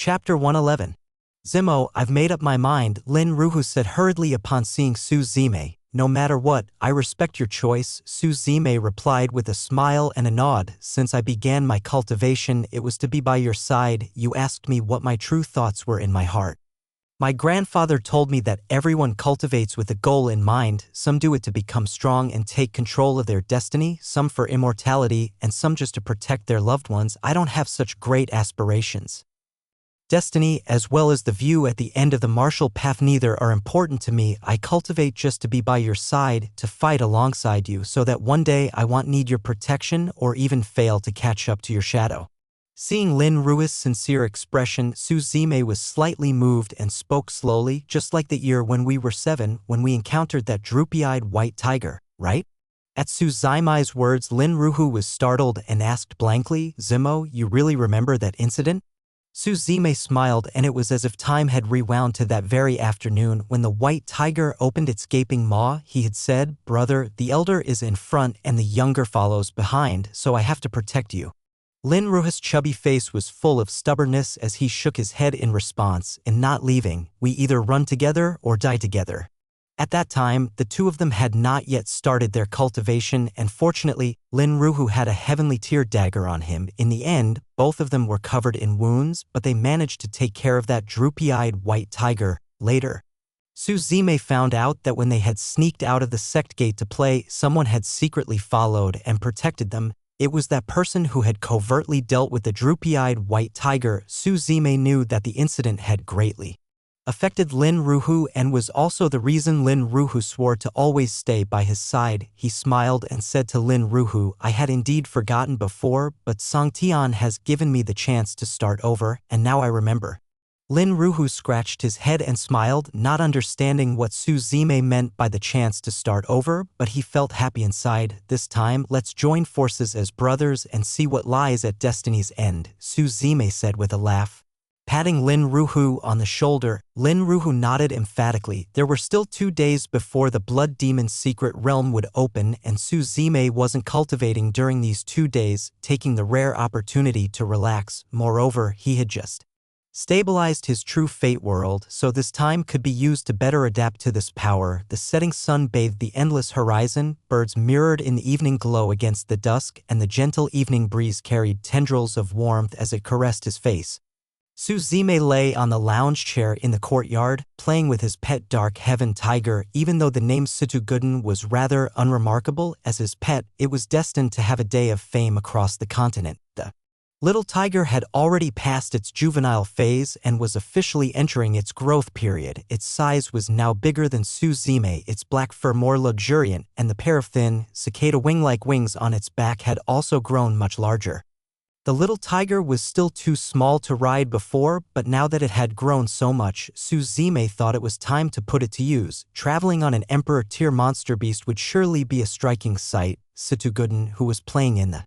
Chapter 111. Zimo, I've made up my mind, Lin Ruhu said hurriedly upon seeing Suzume. No matter what, I respect your choice, Suzume replied with a smile and a nod. Since I began my cultivation, it was to be by your side. You asked me what my true thoughts were in my heart. My grandfather told me that everyone cultivates with a goal in mind. Some do it to become strong and take control of their destiny, some for immortality, and some just to protect their loved ones. I don't have such great aspirations. Destiny, as well as the view at the end of the martial path, neither are important to me. I cultivate just to be by your side, to fight alongside you, so that one day I won't need your protection or even fail to catch up to your shadow. Seeing Lin Ruhu's sincere expression, Suzume was slightly moved and spoke slowly, just like the year when we were 7, when we encountered that droopy-eyed white tiger, right? At Suzume's words, Lin Ruhu was startled and asked blankly, Zimo, you really remember that incident? Suzume smiled, and it was as if time had rewound to that very afternoon when the white tiger opened its gaping maw. He had said, Brother, the elder is in front and the younger follows behind, so I have to protect you. Lin Ruhu's chubby face was full of stubbornness as he shook his head in response. In not leaving, we either run together or die together. At that time, the two of them had not yet started their cultivation, and fortunately, Lin Ruhu had a heavenly tear dagger on him. In the end, both of them were covered in wounds, but they managed to take care of that droopy-eyed white tiger. Later, Suzume found out that when they had sneaked out of the sect gate to play, someone had secretly followed and protected them. It was that person who had covertly dealt with the droopy-eyed white tiger. Suzume knew that the incident had greatly affected Lin Ruhu and was also the reason Lin Ruhu swore to always stay by his side. He smiled and said to Lin Ruhu, I had indeed forgotten before, but Songtian has given me the chance to start over, and now I remember. Lin Ruhu scratched his head and smiled, not understanding what Suzume meant by the chance to start over, but he felt happy inside. This time, let's join forces as brothers and see what lies at destiny's end, Suzume said with a laugh. Patting Lin Ruhu on the shoulder, Lin Ruhu nodded emphatically. There were still 2 days before the Blood Demon's secret realm would open, and Suzume wasn't cultivating during these 2 days, taking the rare opportunity to relax. Moreover, he had just stabilized his true fate world, so this time could be used to better adapt to this power. The setting sun bathed the endless horizon, birds mirrored in the evening glow against the dusk, and the gentle evening breeze carried tendrils of warmth as it caressed his face. Suzume lay on the lounge chair in the courtyard, playing with his pet dark heaven tiger. Even though the name Situguden was rather unremarkable as his pet, it was destined to have a day of fame across the continent. The little tiger had already passed its juvenile phase and was officially entering its growth period. Its size was now bigger than Suzume, its black fur more luxuriant, and the pair of thin, cicada wing-like wings on its back had also grown much larger. The little tiger was still too small to ride before, but now that it had grown so much, Suzume thought it was time to put it to use. Traveling on an emperor-tier monster beast would surely be a striking sight. Situguden, who was playing in the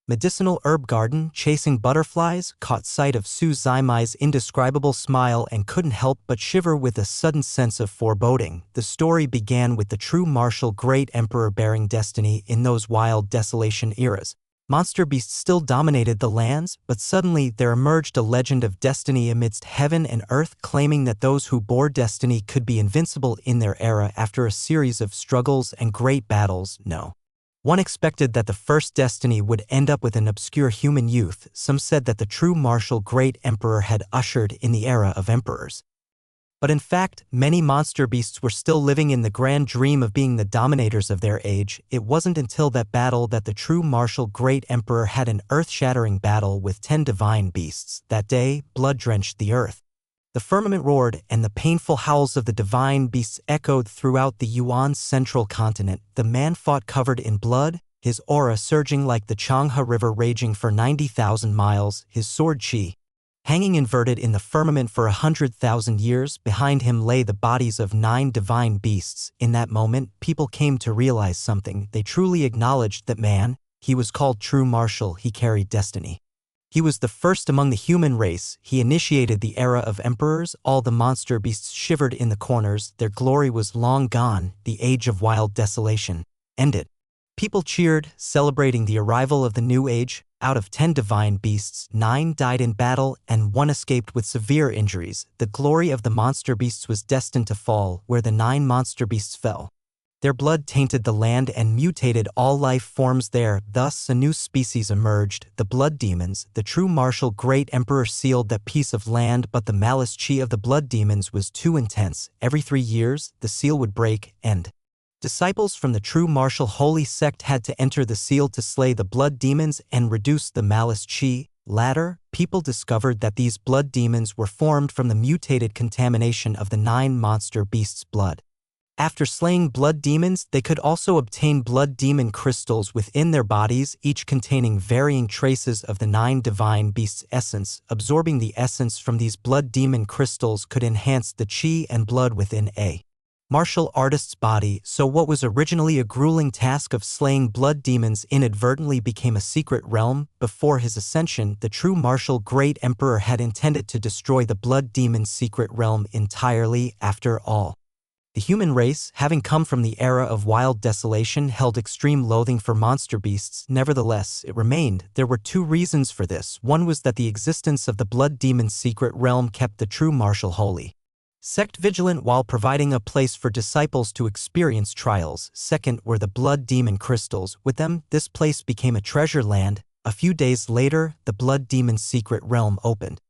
medicinal herb garden, chasing butterflies, caught sight of Suzume's indescribable smile and couldn't help but shiver with a sudden sense of foreboding. The story began with the true martial great emperor bearing destiny in those wild desolation eras. Monster beasts still dominated the lands, but suddenly there emerged a legend of destiny amidst heaven and earth, claiming that those who bore destiny could be invincible in their era after a series of struggles and great battles. No one expected that the first destiny would end up with an obscure human youth. Some said that the true martial great emperor had ushered in the era of emperors. But in fact, many monster beasts were still living in the grand dream of being the dominators of their age. It wasn't until that battle that the true martial great emperor had an earth-shattering battle with 10 divine beasts. That day, blood drenched the earth. The firmament roared, and the painful howls of the divine beasts echoed throughout the Yuan's central continent. The man fought covered in blood, his aura surging like the Changhe River raging for 90,000 miles, his sword qi hanging inverted in the firmament for 100,000 years. Behind him lay the bodies of 9 divine beasts. In that moment, people came to realize something. They truly acknowledged that man, he was called true martial, he carried destiny. He was the first among the human race. He initiated the era of emperors. All the monster beasts shivered in the corners. Their glory was long gone. The age of wild desolation ended. People cheered, celebrating the arrival of the new age. Out of 10 divine beasts, 9 died in battle and 1 escaped with severe injuries. The glory of the monster beasts was destined to fall where the 9 monster beasts fell. Their blood tainted the land and mutated all life forms there. Thus, a new species emerged, the blood demons. The true martial great emperor sealed that piece of land, but the malice chi of the blood demons was too intense. Every 3 years, the seal would break, and disciples from the true martial holy sect had to enter the seal to slay the blood demons and reduce the malice chi. Later, people discovered that these blood demons were formed from the mutated contamination of the 9 monster beasts' blood. After slaying blood demons, they could also obtain blood demon crystals within their bodies, each containing varying traces of the 9 divine beasts' essence. Absorbing the essence from these blood demon crystals could enhance the chi and blood within a martial artist's body, so what was originally a grueling task of slaying blood demons inadvertently became a secret realm. Before his ascension, the true martial great emperor had intended to destroy the blood demon's secret realm entirely. After all, the human race, having come from the era of wild desolation, held extreme loathing for monster beasts. Nevertheless, it remained. There were 2 reasons for this. One was that the existence of the blood demon's secret realm kept the true martial holy sect vigilant while providing a place for disciples to experience trials. Second were the blood demon crystals. With them, this place became a treasure land. A few days later, the blood demon's secret realm opened,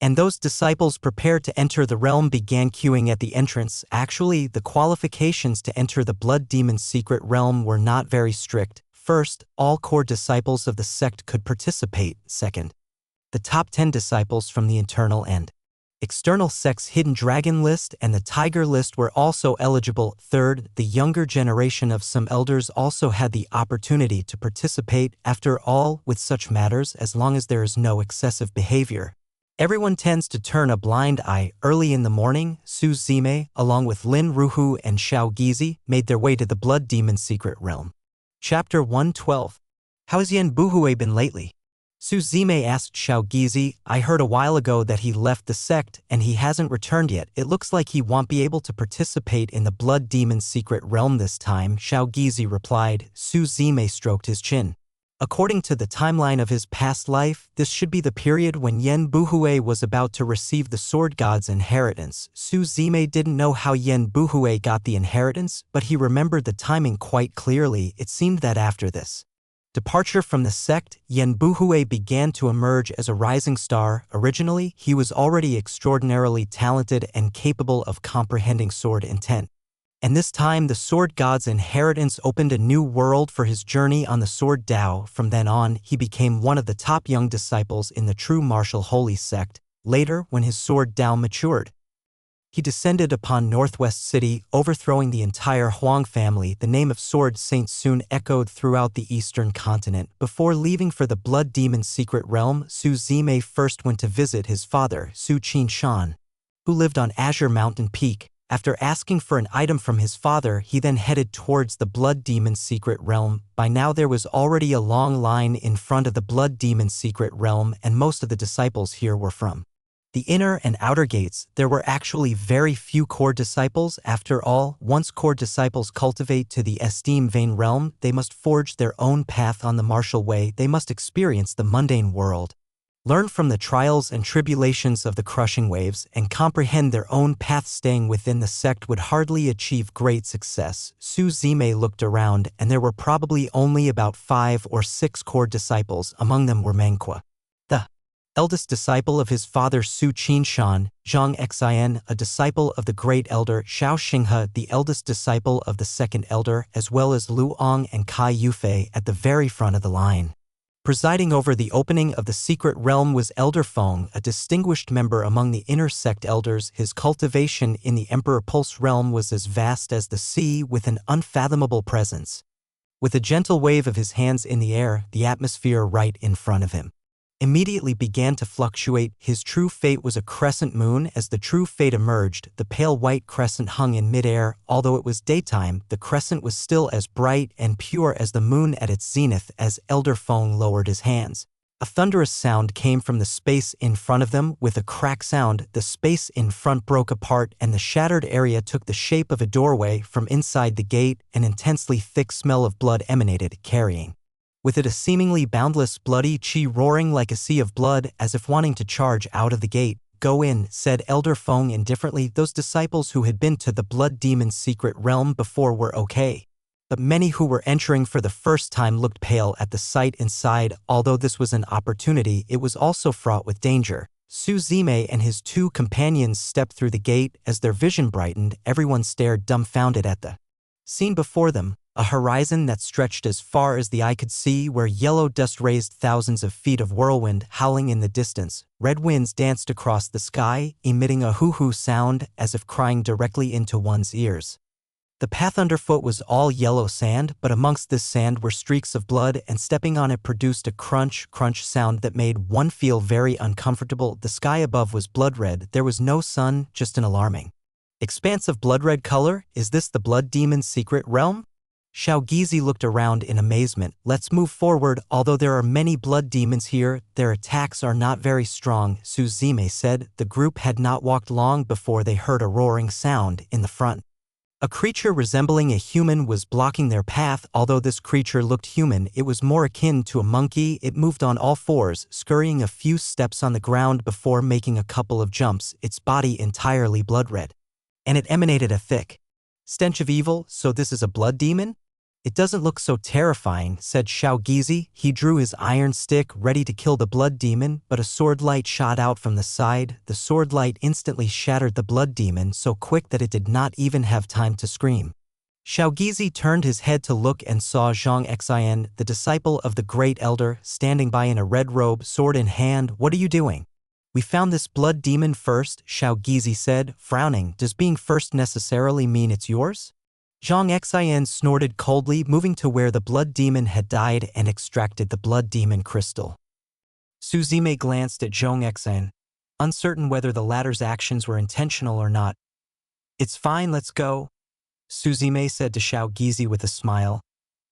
and those disciples prepared to enter the realm began queuing at the entrance. Actually, the qualifications to enter the blood demon's secret realm were not very strict. First, all core disciples of the sect could participate. Second, the top 10 disciples from the internal and external sect's hidden dragon list and the tiger list were also eligible. Third, the younger generation of some elders also had the opportunity to participate. After all, with such matters, as long as there is no excessive behavior, everyone tends to turn a blind eye. Early in the morning, Su Zime, along with Lin Ruhu and Xiao Gizi, made their way to the blood demon's secret realm. Chapter 112. How has Yen Buhue been lately? Su Zime asked Xiao Gizi. I heard a while ago that he left the sect and he hasn't returned yet. It looks like he won't be able to participate in the blood demon's secret realm this time, Xiao Gizi replied. Su Zime stroked his chin. According to the timeline of his past life, this should be the period when Yen Buhue was about to receive the sword god's inheritance. Su Zime didn't know how Yen Buhue got the inheritance, but he remembered the timing quite clearly. It seemed that after this departure from the sect, Yen Buhue began to emerge as a rising star. Originally, he was already extraordinarily talented and capable of comprehending sword intent. And this time, the sword god's inheritance opened a new world for his journey on the sword Dao. From then on, he became one of the top young disciples in the true martial holy sect. Later, when his sword Dao matured, he descended upon Northwest City, overthrowing the entire Huang family. The name of Sword Saint soon echoed throughout the eastern continent. Before leaving for the blood demon's secret realm, Su Zime first went to visit his father, Su Qinshan, who lived on Azure Mountain Peak. After asking for an item from his father, he then headed towards the blood demon's secret realm. By now there was already a long line in front of the blood demon's secret realm, and most of the disciples here were from the inner and outer gates. There were actually very few core disciples. After all, once core disciples cultivate to the esteem vein realm, they must forge their own path on the martial way. They must experience the mundane world, learn from the trials and tribulations of the crushing waves, and comprehend their own path. Staying within the sect would hardly achieve great success. Su Zime looked around, and there were probably only about 5 or 6 core disciples. Among them were Mengqua, the eldest disciple of his father Su Qinshan, Zhang Xin, a disciple of the great elder Xiao Xinghe, the eldest disciple of the second elder, as well as Lu Ong and Kai Yufei at the very front of the line. Presiding over the opening of the secret realm was Elder Feng, a distinguished member among the inner sect elders. His cultivation in the Emperor Pulse realm was as vast as the sea, with an unfathomable presence. With a gentle wave of his hands in the air, the atmosphere right in front of him immediately began to fluctuate. His true fate was a crescent moon. As the true fate emerged, the pale white crescent hung in midair. Although it was daytime, the crescent was still as bright and pure as the moon at its zenith. As Elder Feng lowered his hands, A thunderous sound came from the space in front of them. With a crack sound, the space in front broke apart and the shattered area took the shape of a doorway. From inside the gate, an intensely thick smell of blood emanated, carrying with it a seemingly boundless bloody chi roaring like a sea of blood, as if wanting to charge out of the gate. "Go in," said Elder Feng indifferently. Those disciples who had been to the blood demon's secret realm before were okay, but many who were entering for the first time looked pale at the sight inside. Although this was an opportunity, it was also fraught with danger. Su Zime and his two companions stepped through the gate. As their vision brightened, everyone stared dumbfounded at the scene before them, a horizon that stretched as far as the eye could see, where yellow dust raised thousands of feet of whirlwind howling in the distance. Red winds danced across the sky, emitting a hoo-hoo sound as if crying directly into one's ears. The path underfoot was all yellow sand, but amongst this sand were streaks of blood, and stepping on it produced a crunch sound that made one feel very uncomfortable. The sky above was blood red. There was no sun, just an alarming expanse of blood red color. Is this the blood demon's secret realm? Xiao Gizi looked around in amazement. "Let's move forward. Although there are many blood demons here, their attacks are not very strong," Su Zime said. The group had not walked long before they heard a roaring sound in the front. A creature resembling a human was blocking their path. Although this creature looked human, it was more akin to a monkey. It moved on all fours, scurrying a few steps on the ground before making a couple of jumps, its body entirely blood red. And it emanated a thick stench of evil. "So this is a blood demon? It doesn't look so terrifying," said Xiao Gizi. He drew his iron stick, ready to kill the blood demon, but a sword light shot out from the side. The sword light instantly shattered the blood demon, so quick that it did not even have time to scream. Xiao Gizi turned his head to look and saw Zhang Xian, the disciple of the Great Elder, standing by in a red robe, sword in hand. "What are you doing?" "We found this blood demon first," Xiao Gizi said, frowning. "Does being first necessarily mean it's yours?" Zhang Xian snorted coldly, moving to where the blood demon had died and extracted the blood demon crystal. Su Zime glanced at Zhang Xian, uncertain whether the latter's actions were intentional or not. "It's fine, let's go," Su Zime said to Xiao Gizi with a smile.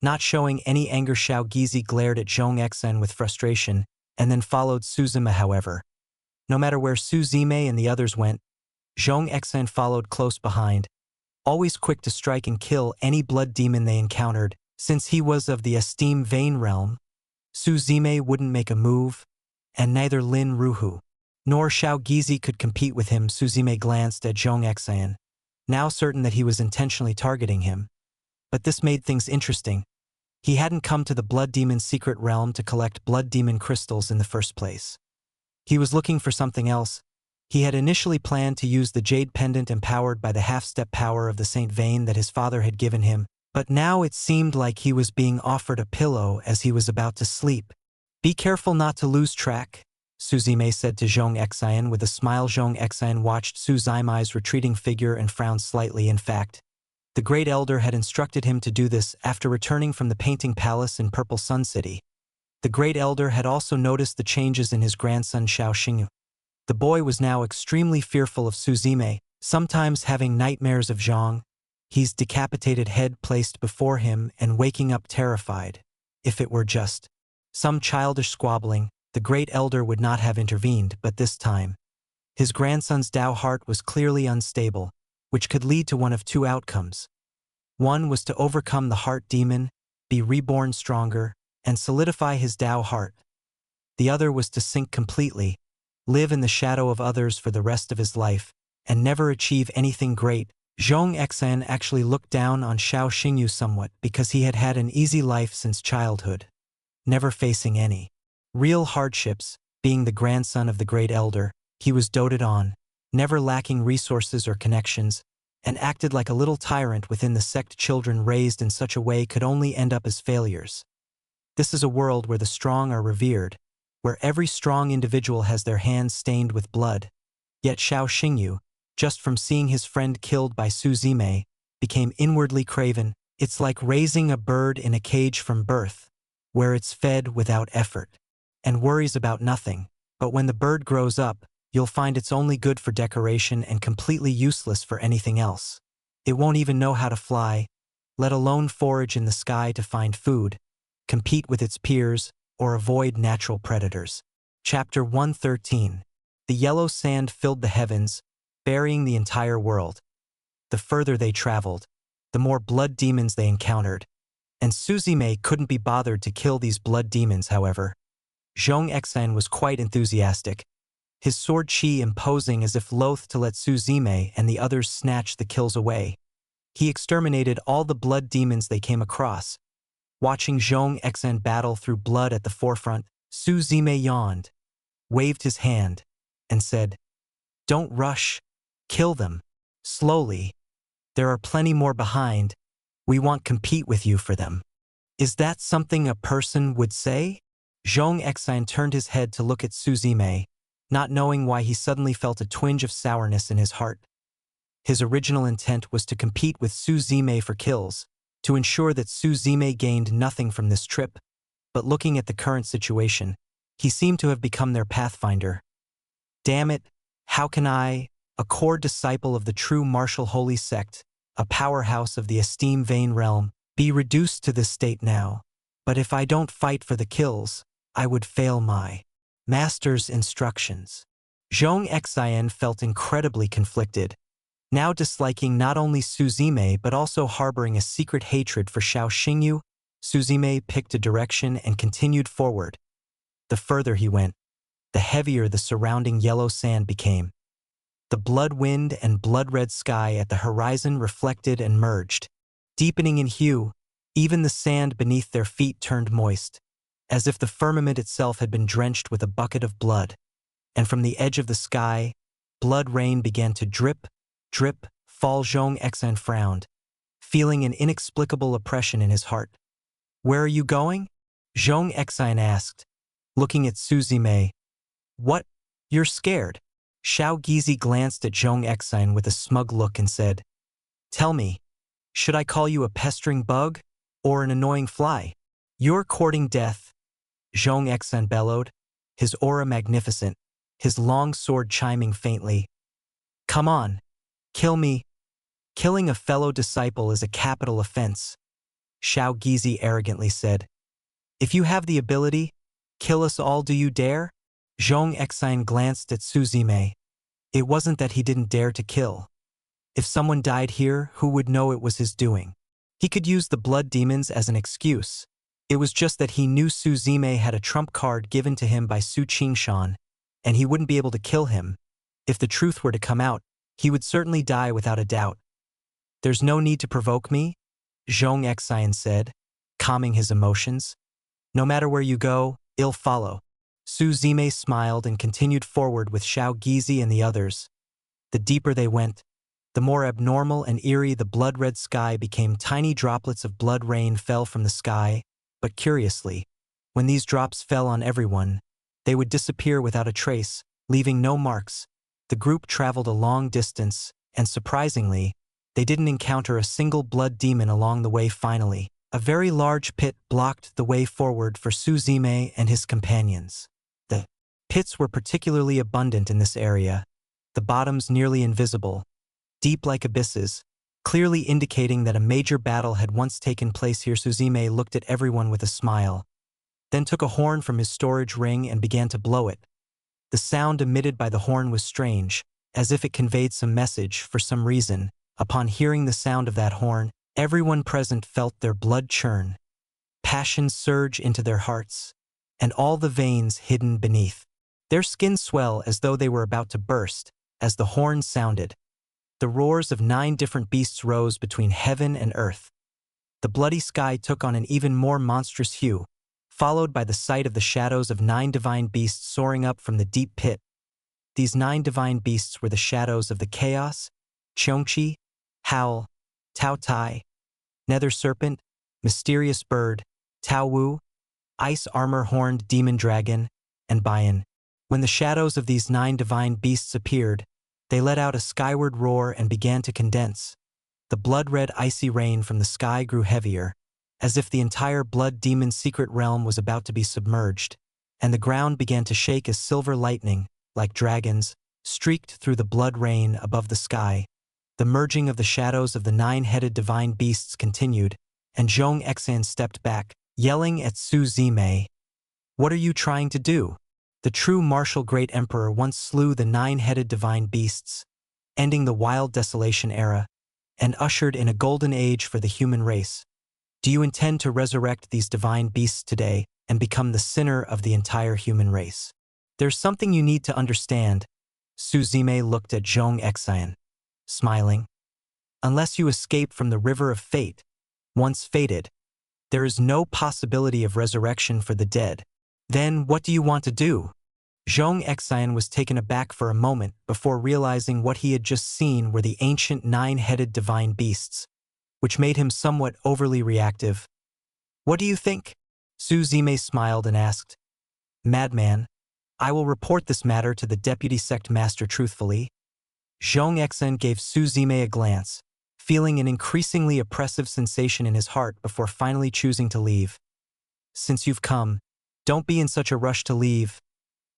Not showing any anger, Xiao Gizi glared at Zhang Xian with frustration, and then followed Su Zime. However, no matter where Su Zime and the others went, Zhang Xian followed close behind, always quick to strike and kill any blood demon they encountered. Since he was of the esteemed Vein realm, Su Zime wouldn't make a move, and neither Lin Ruhu nor Xiao Gizi could compete with him. Su Zime glanced at Zhang Xian, now certain that he was intentionally targeting him. But this made things interesting. He hadn't come to the blood demon's secret realm to collect blood demon crystals in the first place. He was looking for something else. He had initially planned to use the jade pendant empowered by the half-step power of the Saint Vein that his father had given him, but now it seemed like he was being offered a pillow as he was about to sleep. "Be careful not to lose track," Su Zime said to Zhang Xian with a smile. Zhang Xian watched Su Zime's retreating figure and frowned slightly. In fact, the Great Elder had instructed him to do this after returning from the painting palace in Purple Sun City. The Great Elder had also noticed the changes in his grandson Xiao Xingyu. The boy was now extremely fearful of Su Zime, sometimes having nightmares of Zhang, his decapitated head placed before him, and waking up terrified. If it were just some childish squabbling, the Great Elder would not have intervened, but this time, his grandson's Dao heart was clearly unstable, which could lead to one of two outcomes. One was to overcome the heart demon, be reborn stronger, and solidify his Dao heart. The other was to sink completely, live in the shadow of others for the rest of his life, and never achieve anything great. Zhang Xian actually looked down on Xiao Xingyu somewhat because he had had an easy life since childhood, never facing any real hardships. Being the grandson of the Great Elder, he was doted on, never lacking resources or connections, and acted like a little tyrant within the sect. Children raised in such a way could only end up as failures. This is a world where the strong are revered, where every strong individual has their hands stained with blood. Yet Xiao Xingyu, just from seeing his friend killed by Su Zime, became inwardly craven. It's like raising a bird in a cage from birth, where it's fed without effort and worries about nothing. But when the bird grows up, you'll find it's only good for decoration and completely useless for anything else. It won't even know how to fly, let alone forage in the sky to find food, compete with its peers, or avoid natural predators. Chapter 113. The yellow sand filled the heavens, burying the entire world. The further they traveled, the more blood demons they encountered, and Suzume couldn't be bothered to kill these blood demons, however. Zhong Exan was quite enthusiastic, his sword chi imposing as if loath to let Suzume and the others snatch the kills away. He exterminated all the blood demons they came across. Watching Zhong Exan battle through blood at the forefront, Suzume yawned, waved his hand, and said, "Don't rush. Kill them. Slowly. There are plenty more behind. We won't compete with you for them." "Is that something a person would say?" Zhong Exan turned his head to look at Suzume, not knowing why he suddenly felt a twinge of sourness in his heart. His original intent was to compete with Suzume for kills, to ensure that Suzume gained nothing from this trip, but looking at the current situation, he seemed to have become their pathfinder. Damn it, how can I, a core disciple of the true martial holy sect, a powerhouse of the esteemed Vane realm, be reduced to this state now? But if I don't fight for the kills, I would fail my master's instructions. Zhong Exan felt incredibly conflicted, now disliking not only Suzume but also harboring a secret hatred for Xiao Xingyu. Suzume picked a direction and continued forward. The further he went, the heavier the surrounding yellow sand became. The blood wind and blood-red sky at the horizon reflected and merged, deepening in hue. Even the sand beneath their feet turned moist, as if the firmament itself had been drenched with a bucket of blood. And from the edge of the sky, blood rain began to drip, drip, fall. Zhong Exan frowned, feeling an inexplicable oppression in his heart. "Where are you going?" Zhong Exan asked, looking at Suzume. "What? You're scared?" Xiao Gizi glanced at Zhong Exan with a smug look and said, "Tell me, should I call you a pestering bug or an annoying fly?" "You're courting death," Zhong Exan bellowed, his aura magnificent, his long sword chiming faintly. "Come on, kill me. Killing a fellow disciple is a capital offense," Xiao Gizi arrogantly said. "If you have the ability, kill us all. Do you dare?" Zhong Exan glanced at Suzume. It wasn't that he didn't dare to kill. If someone died here, who would know it was his doing? He could use the blood demons as an excuse. It was just that he knew Suzume had a trump card given to him by Su Qingshan, and he wouldn't be able to kill him. If the truth were to come out, he would certainly die without a doubt. "There's no need to provoke me," Zhong Exan said, calming his emotions. "No matter where you go, I'll follow." Suzume smiled and continued forward with Xiao Gizi and the others. The deeper they went, the more abnormal and eerie the blood-red sky became. Tiny droplets of blood rain fell from the sky, but curiously, when these drops fell on everyone, they would disappear without a trace, leaving no marks. The group traveled a long distance, and surprisingly, they didn't encounter a single blood demon along the way. Finally, a very large pit blocked the way forward for Suzume and his companions. The pits were particularly abundant in this area, the bottoms nearly invisible, deep like abysses, clearly indicating that a major battle had once taken place here. Suzume looked at everyone with a smile, then took a horn from his storage ring and began to blow it. The sound emitted by the horn was strange, as if it conveyed some message. For some reason, upon hearing the sound of that horn, everyone present felt their blood churn, passion surge into their hearts, and all the veins hidden beneath their skin swell as though they were about to burst. As the horn sounded, the roars of 9 different beasts rose between heaven and earth. The bloody sky took on an even more monstrous hue, followed by the sight of the shadows of 9 divine beasts soaring up from the deep pit. These 9 divine beasts were the shadows of the Chaos, Cheongqi, Howl, Tao Tai, Nether Serpent, Mysterious Bird, Tao Wu, Ice Armor-Horned Demon Dragon, and Bayan. When the shadows of these 9 divine beasts appeared, they let out a skyward roar and began to condense. The blood-red icy rain from the sky grew heavier, as if the entire blood demon's secret realm was about to be submerged, and the ground began to shake as silver lightning, like dragons, streaked through the blood rain above the sky. The merging of the shadows of the 9-headed divine beasts continued, and Zhong Exan stepped back, yelling at Suzume. What are you trying to do? The true martial great emperor once slew the 9-headed divine beasts, ending the wild desolation era, and ushered in a golden age for the human race. Do you intend to resurrect these divine beasts today and become the sinner of the entire human race? There's something you need to understand. Suzume looked at Zhong Exan, smiling. Unless you escape from the river of fate, once fated, there is no possibility of resurrection for the dead. Then what do you want to do? Zhong Exan was taken aback for a moment before realizing what he had just seen were the ancient 9-headed divine beasts, which made him somewhat overly reactive. What do you think? Suzume smiled and asked. Madman, I will report this matter to the deputy sect master truthfully. Zhong Exan gave Suzume a glance, feeling an increasingly oppressive sensation in his heart before finally choosing to leave. Since you've come, don't be in such a rush to leave.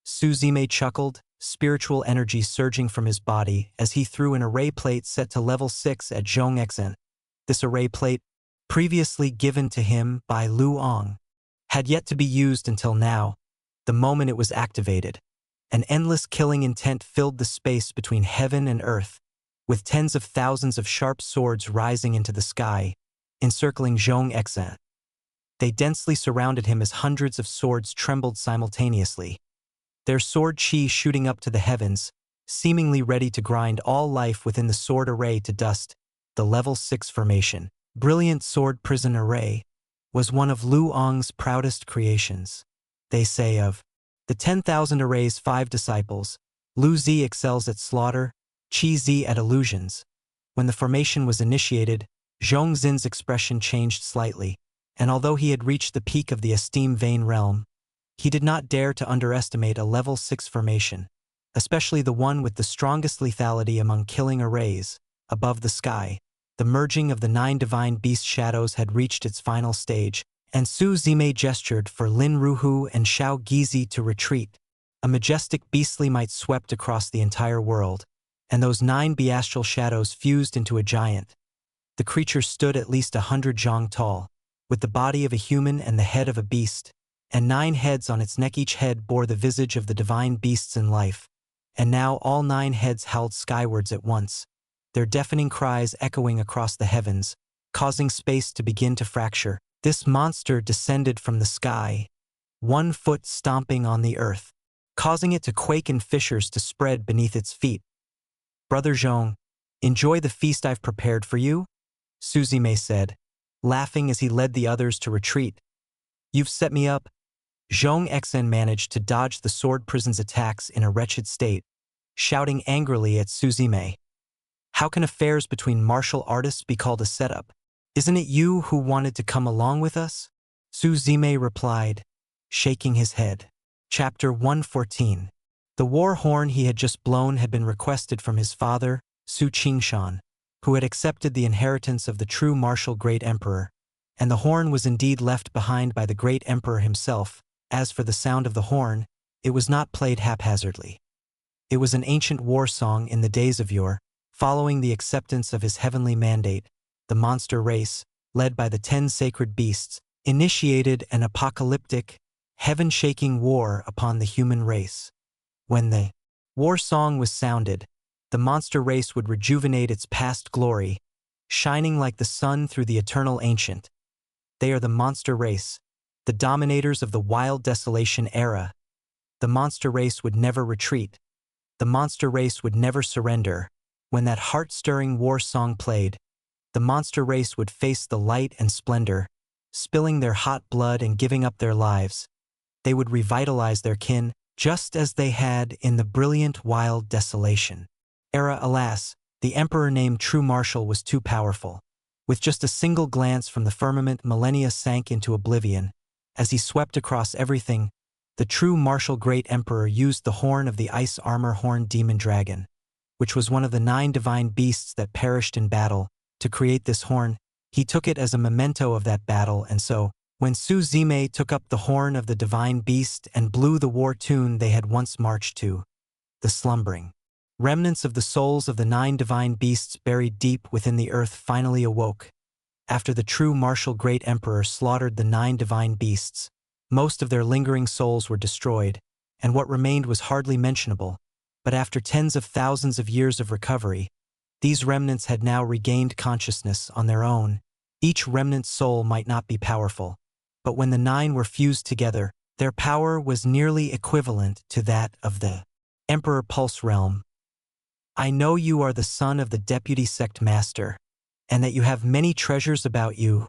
Suzume chuckled, spiritual energy surging from his body as he threw an array plate set to level 6 at Zhong Exan. This array plate, previously given to him by Lu Ong, had yet to be used until now, the moment it was activated. An endless killing intent filled the space between heaven and earth, with tens of thousands of sharp swords rising into the sky, encircling Zhong Exan. They densely surrounded him as hundreds of swords trembled simultaneously, their sword chi shooting up to the heavens, seemingly ready to grind all life within the sword array to dust. The level 6 formation, Brilliant Sword Prison Array, was one of Lu Ong's proudest creations. They say of the 10,000 array's 5 disciples, Lu Zi excels at slaughter, Qi Zi at illusions. When the formation was initiated, Zhong Xin's expression changed slightly, and although he had reached the peak of the esteem vein realm, he did not dare to underestimate a level 6 formation, especially the one with the strongest lethality among killing arrays. Above the sky, the merging of the 9 divine beast shadows had reached its final stage, and Suzume gestured for Lin Ruhu and Xiao Gizi to retreat. A majestic beastly might swept across the entire world, and those 9 beastral shadows fused into a giant. The creature stood at least 100 zhang tall, with the body of a human and the head of a beast, and 9 heads on its neck. Each head bore the visage of the divine beasts in life, and now all 9 heads howled skywards at once, their deafening cries echoing across the heavens, causing space to begin to fracture. This monster descended from the sky, 1 foot stomping on the earth, causing it to quake and fissures to spread beneath its feet. Brother Zhong, enjoy the feast I've prepared for you, Suzume said, laughing as he led the others to retreat. You've set me up. Zhong Exan managed to dodge the sword prison's attacks in a wretched state, shouting angrily at Suzume. How can affairs between martial artists be called a setup? Isn't it you who wanted to come along with us? Suzume replied, shaking his head. Chapter 114. The war horn he had just blown had been requested from his father, Su Qingshan, who had accepted the inheritance of the true martial great emperor, and the horn was indeed left behind by the great emperor himself. As for the sound of the horn, it was not played haphazardly. It was an ancient war song in the days of yore, following the acceptance of his heavenly mandate. The monster race, led by the 10 sacred beasts, initiated an apocalyptic, heaven-shaking war upon the human race. When the war song was sounded, the monster race would rejuvenate its past glory, shining like the sun through the eternal ancient. They are the monster race, the dominators of the wild desolation era. The monster race would never retreat. The monster race would never surrender. When that heart-stirring war song played, the monster race would face the light and splendor, spilling their hot blood and giving up their lives. They would revitalize their kin, just as they had in the brilliant wild desolation era. Alas, the emperor named True Martial was too powerful. With just a single glance from the firmament, millennia sank into oblivion. As he swept across everything, the true martial great emperor used the horn of the ice armor horned demon dragon, which was one of the 9 divine beasts that perished in battle, to create this horn. He took it as a memento of that battle, and so, when Suzume took up the horn of the divine beast and blew the war tune they had once marched to, the slumbering remnants of the souls of the 9 divine beasts buried deep within the earth finally awoke. After the true martial great emperor slaughtered the 9 divine beasts, Most of their lingering souls were destroyed, and what remained was hardly mentionable, but after tens of thousands of years of recovery, these remnants had now regained consciousness on their own. Each remnant soul might not be powerful, but when the 9 were fused together, their power was nearly equivalent to that of the Emperor Pulse Realm. I know you are the son of the Deputy Sect Master, and that you have many treasures about you.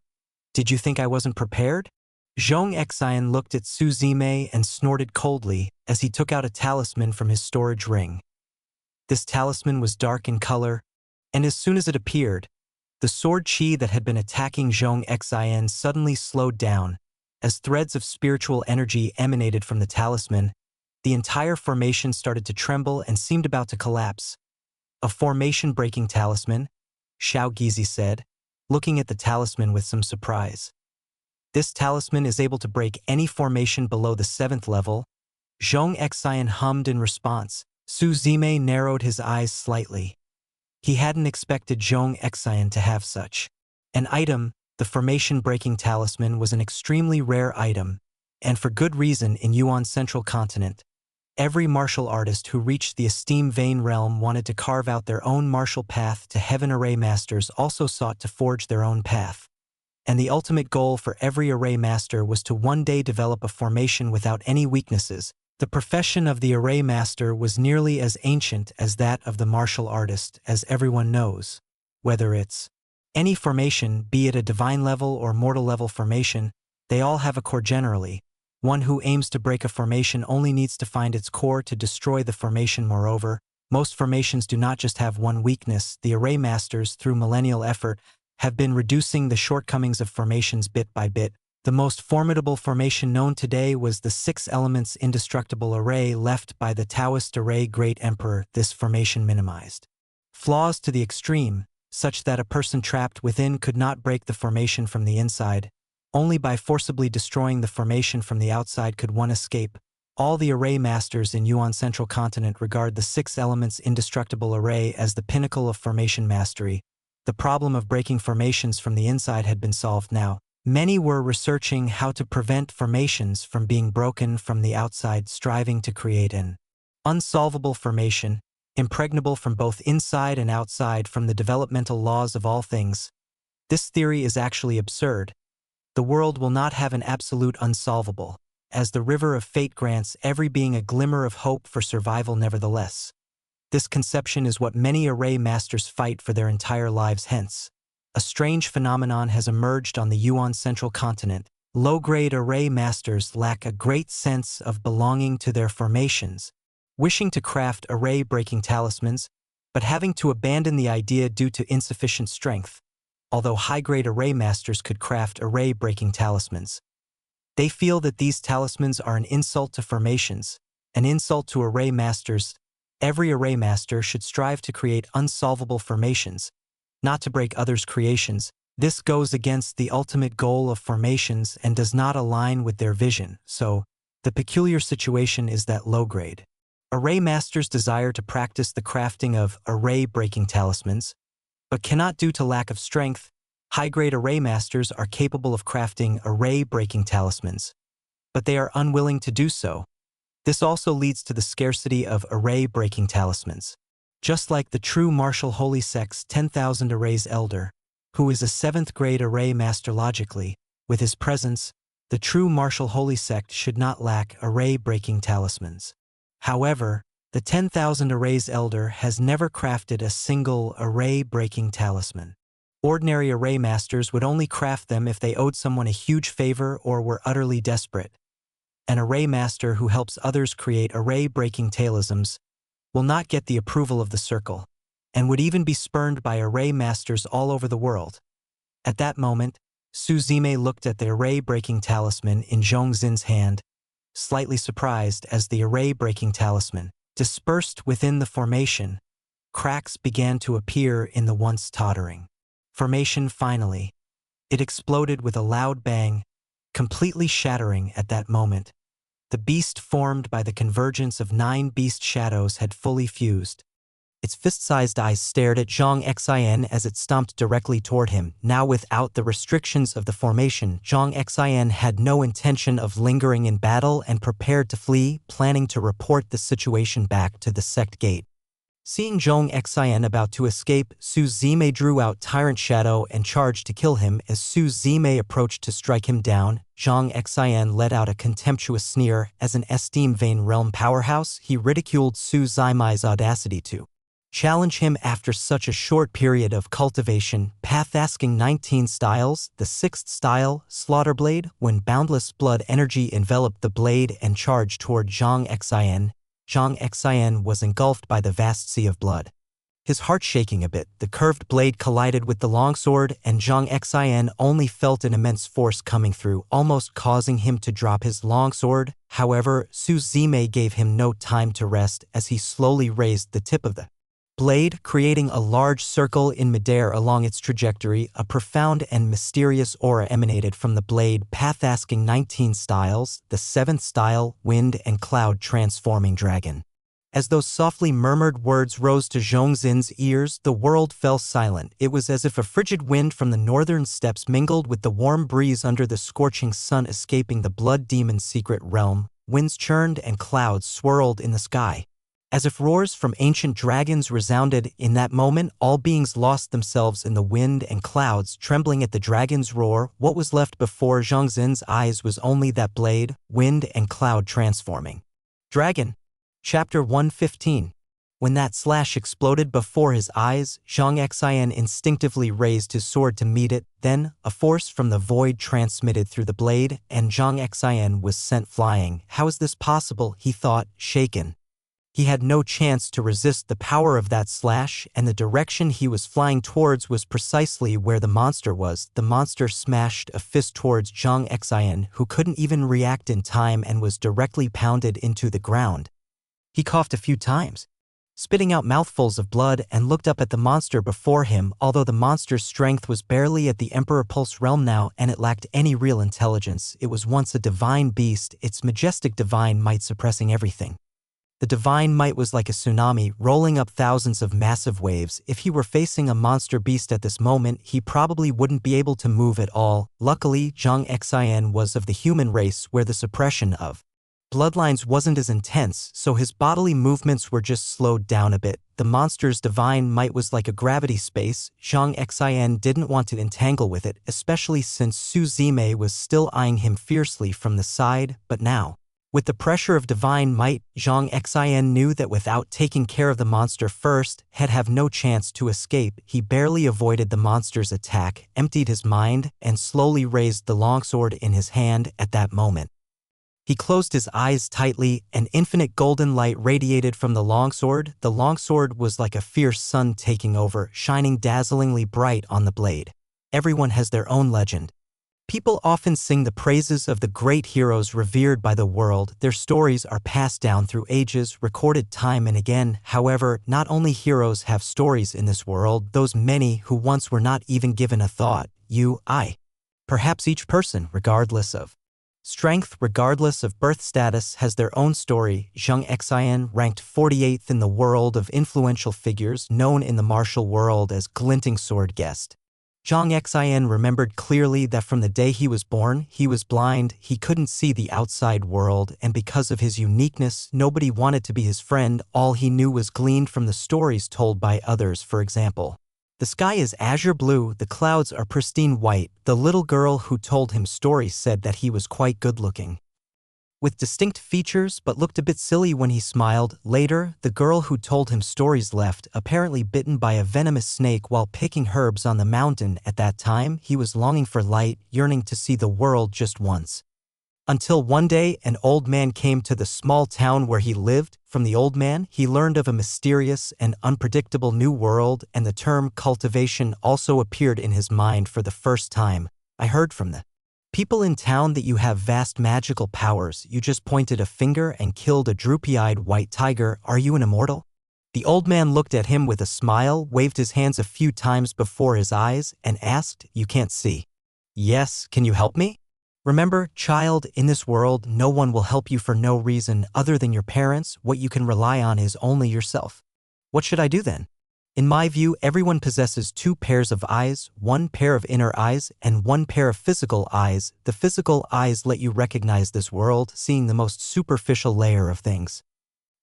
Did you think I wasn't prepared? Zhong Xian looked at Su Zime and snorted coldly as he took out a talisman from his storage ring. This talisman was dark in color, and as soon as it appeared, the sword chi that had been attacking Zhong Xian suddenly slowed down. As threads of spiritual energy emanated from the talisman, the entire formation started to tremble and seemed about to collapse. A formation-breaking talisman, Xiao Gizi said, looking at the talisman with some surprise. This talisman is able to break any formation below the 7th level. Zhong Xian hummed in response. Su Zime narrowed his eyes slightly. He hadn't expected Zhong Xian to have such an item. The formation-breaking talisman was an extremely rare item, and for good reason in Yuan Central Continent. Every martial artist who reached the esteemed Vein Realm wanted to carve out their own martial path to heaven. Array masters also sought to forge their own path. And the ultimate goal for every array master was to one day develop a formation without any weaknesses. The profession of the array master was nearly as ancient as that of the martial artist, as everyone knows. Whether it's any formation, be it a divine level or mortal level formation, they all have a core generally. One who aims to break a formation only needs to find its core to destroy the formation. Moreover, most formations do not just have one weakness. The array masters, through millennial effort, have been reducing the shortcomings of formations bit by bit. The most formidable formation known today was the 6 elements indestructible array left by the Taoist array Great Emperor. This formation minimized flaws to the extreme, such that a person trapped within could not break the formation from the inside. Only by forcibly destroying the formation from the outside could one escape. All the array masters in Yuan Central Continent regard the 6 elements indestructible array as the pinnacle of formation mastery. The problem of breaking formations from the inside had been solved now. Many were researching how to prevent formations from being broken from the outside, striving to create an unsolvable formation, impregnable from both inside and outside from the developmental laws of all things. This theory is actually absurd. The world will not have an absolute unsolvable, as the river of fate grants every being a glimmer of hope for survival. Nevertheless, this conception is what many array masters fight for their entire lives. Hence, a strange phenomenon has emerged on the Yuan Central Continent. Low-grade array masters lack a great sense of belonging to their formations, wishing to craft array-breaking talismans, but having to abandon the idea due to insufficient strength. Although high-grade array masters could craft array-breaking talismans, they feel that these talismans are an insult to formations, an insult to array masters. Every array master should strive to create unsolvable formations, not to break others' creations. This goes against the ultimate goal of formations and does not align with their vision. So, the peculiar situation is that low-grade array masters desire to practice the crafting of array-breaking talismans, but cannot due to lack of strength. High-grade array masters are capable of crafting array-breaking talismans, but they are unwilling to do so. This also leads to the scarcity of array-breaking talismans. Just like the true martial holy sect's 10,000 arrays elder, who is a 7th grade array master. Logically, with his presence, the true martial holy sect should not lack array-breaking talismans. However, the 10,000 arrays elder has never crafted a single array-breaking talisman. Ordinary array masters would only craft them if they owed someone a huge favor or were utterly desperate. An array master who helps others create array-breaking talismans will not get the approval of the circle, and would even be spurned by array masters all over the world. At that moment, Su Zime looked at the array-breaking talisman in Zhong Xin's hand, slightly surprised. As the array-breaking talisman dispersed within the formation, cracks began to appear in the once tottering formation. Finally, it exploded with a loud bang, completely shattering. At that moment, the beast formed by the convergence of 9 beast shadows had fully fused. Its fist-sized eyes stared at Zhang Xin as it stomped directly toward him. Now without the restrictions of the formation, Zhang Xin had no intention of lingering in battle and prepared to flee, planning to report the situation back to the sect gate. Seeing Zhang Xin about to escape, Su Zime drew out Tyrant Shadow and charged to kill him. As Su Zime approached to strike him down, Zhang Xin let out a contemptuous sneer. As an esteemed Vein Realm powerhouse, he ridiculed Su Zime's audacity to challenge him after such a short period of cultivation. Path asking 19 styles, the 6th style, Slaughterblade, when boundless blood energy enveloped the blade and charged toward Zhang Xin. Zhang Xin was engulfed by the vast sea of blood. His heart shaking a bit, the curved blade collided with the longsword, and Zhang Xin only felt an immense force coming through, almost causing him to drop his longsword. However, Su Zime gave him no time to rest as he slowly raised the tip of the blade, creating a large circle in midair along its trajectory. A profound and mysterious aura emanated from the blade. Path asking 19 styles, the 7th style, Wind and Cloud Transforming Dragon. As those softly murmured words rose to Zhongxin's ears, the world fell silent. It was as if a frigid wind from the northern steppes mingled with the warm breeze under the scorching sun, escaping the blood demon's secret realm. Winds churned and clouds swirled in the sky. As if roars from ancient dragons resounded. In that moment, all beings lost themselves in the wind and clouds, trembling at the dragon's roar. What was left before Zhongxin's eyes was only that blade, wind and cloud transforming dragon. Chapter 115. When that slash exploded before his eyes, Zhang Xin instinctively raised his sword to meet it. Then, a force from the void transmitted through the blade, and Zhang Xin was sent flying. How is this possible? He thought, shaken. He had no chance to resist the power of that slash, and the direction he was flying towards was precisely where the monster was. The monster smashed a fist towards Zhang Xin, who couldn't even react in time and was directly pounded into the ground. He coughed a few times, spitting out mouthfuls of blood, and looked up at the monster before him. Although the monster's strength was barely at the Emperor Pulse realm now, and it lacked any real intelligence, it was once a divine beast, its majestic divine might suppressing everything. The divine might was like a tsunami, rolling up thousands of massive waves. If he were facing a monster beast at this moment, he probably wouldn't be able to move at all. Luckily, Zhang Xin was of the human race, where the suppression of bloodlines wasn't as intense, so his bodily movements were just slowed down a bit. The monster's divine might was like a gravity space. Zhang Xin didn't want to entangle with it, especially since Su Zime was still eyeing him fiercely from the side. But now, with the pressure of divine might, Zhang Xin knew that without taking care of the monster first, he'd have no chance to escape. He barely avoided the monster's attack, emptied his mind, and slowly raised the longsword in his hand. At that moment, he closed his eyes tightly. An infinite golden light radiated from the longsword. The longsword was like a fierce sun taking over, shining dazzlingly bright on the blade. Everyone has their own legend. People often sing the praises of the great heroes revered by the world. Their stories are passed down through ages, recorded time and again. However, not only heroes have stories in this world, those many who once were not even given a thought. You, I. Perhaps each person, regardless of strength, regardless of birth status, has their own story. Zhang Xin ranked 48th in the world of influential figures, known in the martial world as Glinting Sword Guest. Zhang Xin remembered clearly that from the day he was born, he was blind. He couldn't see the outside world, and because of his uniqueness, nobody wanted to be his friend. All he knew was gleaned from the stories told by others. For example, the sky is azure blue, the clouds are pristine white. The little girl who told him stories said that he was quite good-looking, with distinct features, but looked a bit silly when he smiled. Later, the girl who told him stories left, apparently bitten by a venomous snake while picking herbs on the mountain. At that time, he was longing for light, yearning to see the world just once. Until one day, an old man came to the small town where he lived. From the old man, he learned of a mysterious and unpredictable new world, and the term cultivation also appeared in his mind for the first time. I heard from the people in town that you have vast magical powers. You just pointed a finger and killed a droopy-eyed white tiger. Are you an immortal? The old man looked at him with a smile, waved his hands a few times before his eyes, and asked, "You can't see?" "Yes, can you help me?" "Remember, child, in this world, no one will help you for no reason other than your parents. What you can rely on is only yourself." What should I do then? In my view, everyone possesses two pairs of eyes, one pair of inner eyes and one pair of physical eyes. The physical eyes let you recognize this world, seeing the most superficial layer of things.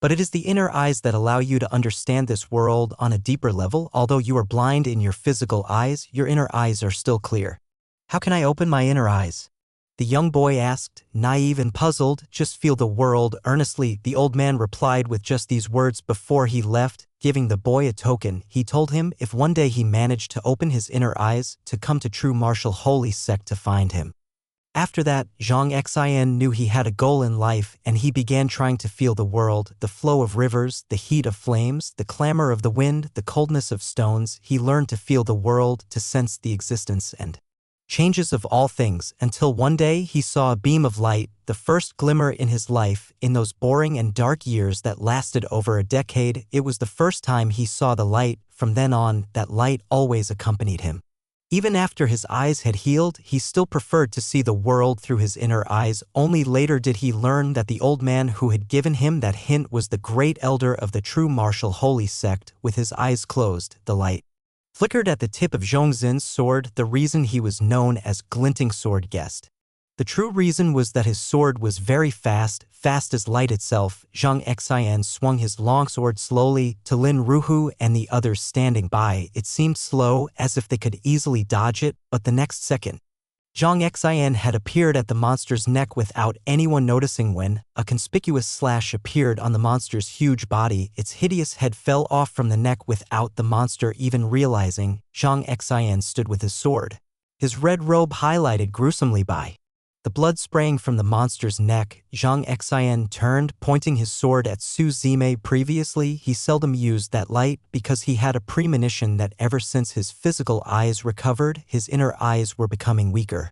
But it is the inner eyes that allow you to understand this world on a deeper level. Although you are blind in your physical eyes, your inner eyes are still clear. How can I open my inner eyes? The young boy asked, naive and puzzled. Just feel the world earnestly, the old man replied with just these words before he left. Giving the boy a token, he told him if one day he managed to open his inner eyes, to come to true martial holy sect to find him. After that, Zhang Xian knew he had a goal in life, and he began trying to feel the world, the flow of rivers, the heat of flames, the clamor of the wind, the coldness of stones. He learned to feel the world, to sense the existence and changes of all things, until one day he saw a beam of light, the first glimmer in his life. In those boring and dark years that lasted over a decade, it was the first time he saw the light. From then on, that light always accompanied him. Even after his eyes had healed, he still preferred to see the world through his inner eyes. Only later did he learn that the old man who had given him that hint was the great elder of the true martial holy sect. With his eyes closed, the light flickered at the tip of Zhongzhen's sword. The reason he was known as Glinting Sword guessed. The true reason was that his sword was very fast, fast as light itself. Zhang Xian swung his longsword slowly to Lin Ruhu and the others standing by. It seemed slow, as if they could easily dodge it, but the next second, Zhang Xian had appeared at the monster's neck without anyone noticing. When a conspicuous slash appeared on the monster's huge body, its hideous head fell off from the neck without the monster even realizing. Zhang Xian stood with his sword, his red robe highlighted gruesomely by the blood spraying from the monster's neck. Zhang Xian turned, pointing his sword at Su Zime. Previously, he seldom used that light because he had a premonition that ever since his physical eyes recovered, his inner eyes were becoming weaker.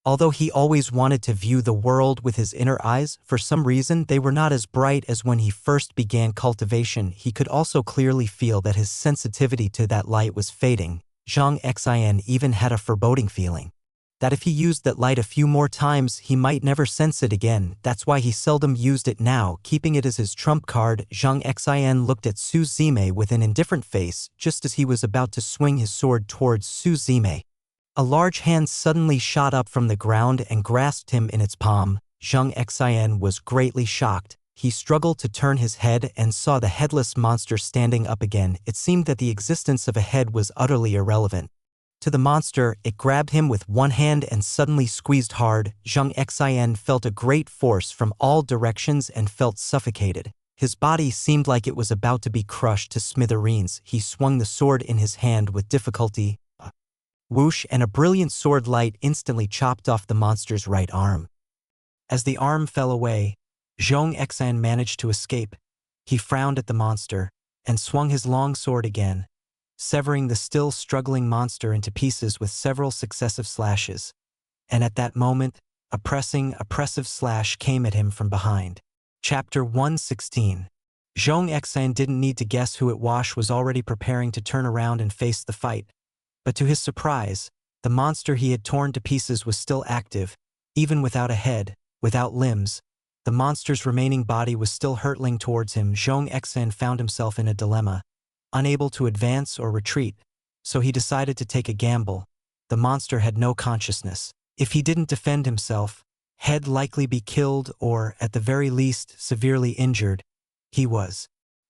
Although he always wanted to view the world with his inner eyes, for some reason they were not as bright as when he first began cultivation. He could also clearly feel that his sensitivity to that light was fading. Zhang Xian even had a foreboding feeling that if he used that light a few more times, he might never sense it again. That's why he seldom used it now, keeping it as his trump card. Zhang Xian looked at Su Zime with an indifferent face. Just as he was about to swing his sword towards Su Zime, a large hand suddenly shot up from the ground and grasped him in its palm. Zhang Xian was greatly shocked. He struggled to turn his head and saw the headless monster standing up again. It seemed that the existence of a head was utterly irrelevant to the monster. It grabbed him with one hand and suddenly squeezed hard. Zhang Xian felt a great force from all directions and felt suffocated. His body seemed like it was about to be crushed to smithereens. He swung the sword in his hand with difficulty. A whoosh, and a brilliant sword light instantly chopped off the monster's right arm. As the arm fell away, Zhang Xian managed to escape. He frowned at the monster and swung his long sword again, severing the still struggling monster into pieces with several successive slashes. And at that moment, a oppressive slash came at him from behind. Chapter 116. Zhang Xian didn't need to guess who it was already preparing to turn around and face the fight. But to his surprise, the monster he had torn to pieces was still active, even without a head, without limbs. The monster's remaining body was still hurtling towards him. Zhang Xian found himself in a dilemma, unable to advance or retreat, so he decided to take a gamble. The monster had no consciousness. If he didn't defend himself, he'd likely be killed or, at the very least, severely injured. He was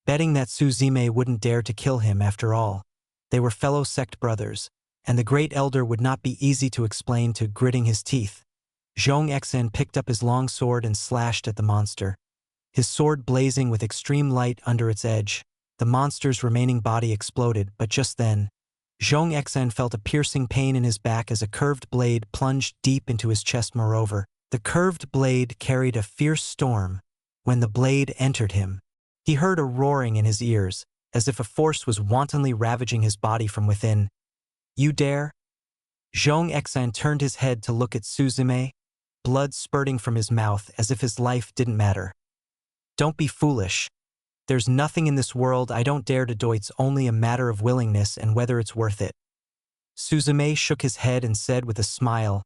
betting that Su Zime wouldn't dare to kill him after all. They were fellow sect brothers, and the great elder would not be easy to explain to. Gritting his teeth, Zhang Xian picked up his long sword and slashed at the monster, his sword blazing with extreme light under its edge. The monster's remaining body exploded, but just then, Zhang Xian felt a piercing pain in his back as a curved blade plunged deep into his chest. Moreover, the curved blade carried a fierce storm. When the blade entered him, he heard a roaring in his ears, as if a force was wantonly ravaging his body from within. "You dare?" Zhang Xian turned his head to look at Su Zime, blood spurting from his mouth as if his life didn't matter. "Don't be foolish. There's nothing in this world I don't dare to do. It's only a matter of willingness and whether it's worth it." Su Zime shook his head and said with a smile.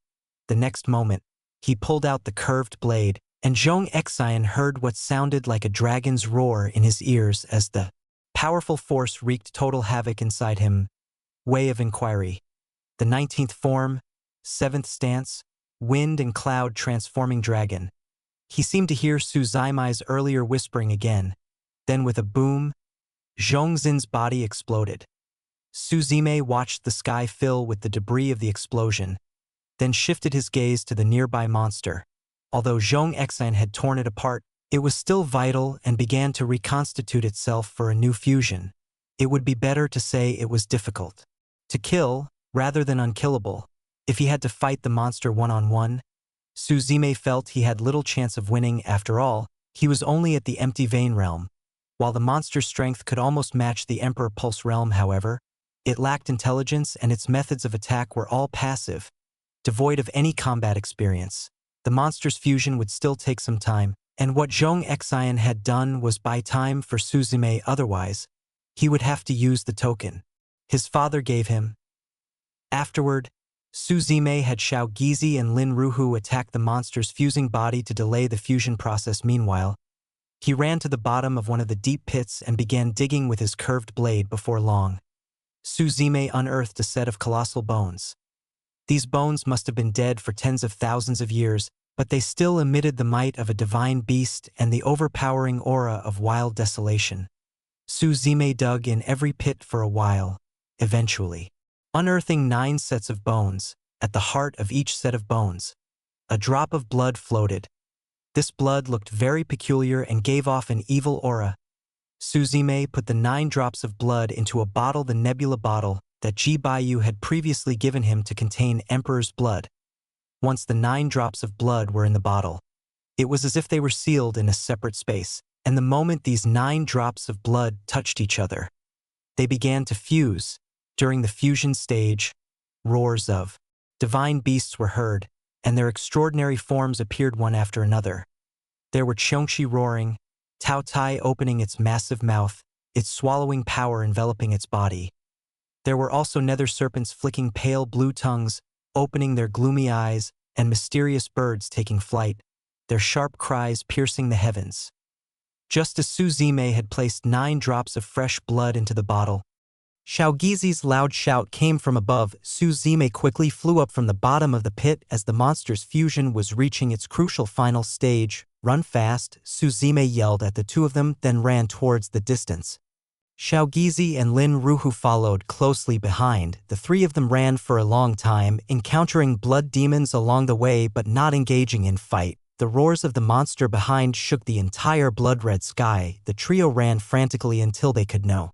The next moment, he pulled out the curved blade, and Zhang Xian heard what sounded like a dragon's roar in his ears as the powerful force wreaked total havoc inside him. Way of inquiry. The 19th form, 7th stance, wind and cloud transforming dragon. He seemed to hear Suzimai's earlier whispering again. Then with a boom, Zhongxin's body exploded. Suzime watched the sky fill with the debris of the explosion, then shifted his gaze to the nearby monster. Although Zhongxin had torn it apart, it was still vital and began to reconstitute itself for a new fusion. It would be better to say it was difficult to kill rather than unkillable. If he had to fight the monster one-on-one, Suzime felt he had little chance of winning. After all, he was only at the empty vein realm. While the monster's strength could almost match the Emperor Pulse realm, however, it lacked intelligence and its methods of attack were all passive, devoid of any combat experience. The monster's fusion would still take some time, and what Zhongxin had done was buy time for Suzime. Otherwise, he would have to use the token his father gave him. Afterward, Suzime had Xiao Gizi and Lin Ruhu attack the monster's fusing body to delay the fusion process. Meanwhile, he ran to the bottom of one of the deep pits and began digging with his curved blade. Before long, Suzime unearthed a set of colossal bones. These bones must have been dead for tens of thousands of years, but they still emitted the might of a divine beast and the overpowering aura of wild desolation. Suzime dug in every pit for a while, eventually unearthing 9 sets of bones. At the heart of each set of bones, a drop of blood floated. This blood looked very peculiar and gave off an evil aura. Suzime put the 9 drops of blood into a bottle, the nebula bottle that Ji Baiyu had previously given him to contain Emperor's blood. Once the 9 drops of blood were in the bottle, it was as if they were sealed in a separate space, and the moment these 9 drops of blood touched each other, they began to fuse. During the fusion stage, roars of divine beasts were heard, and their extraordinary forms appeared one after another. There were Qiongxi roaring, Tao Tai opening its massive mouth, its swallowing power enveloping its body. There were also nether serpents flicking pale blue tongues, opening their gloomy eyes, and mysterious birds taking flight, their sharp cries piercing the heavens. Just as Suzime had placed 9 drops of fresh blood into the bottle, Xiao Gizi's loud shout came from above. Suzime quickly flew up from the bottom of the pit as the monster's fusion was reaching its crucial final stage. Run fast, Suzime yelled at the two of them, then ran towards the distance. Xiao Gizi and Lin Ruhu followed closely behind. The 3 of them ran for a long time, encountering blood demons along the way but not engaging in fight. The roars of the monster behind shook the entire blood-red sky. The trio ran frantically until they could no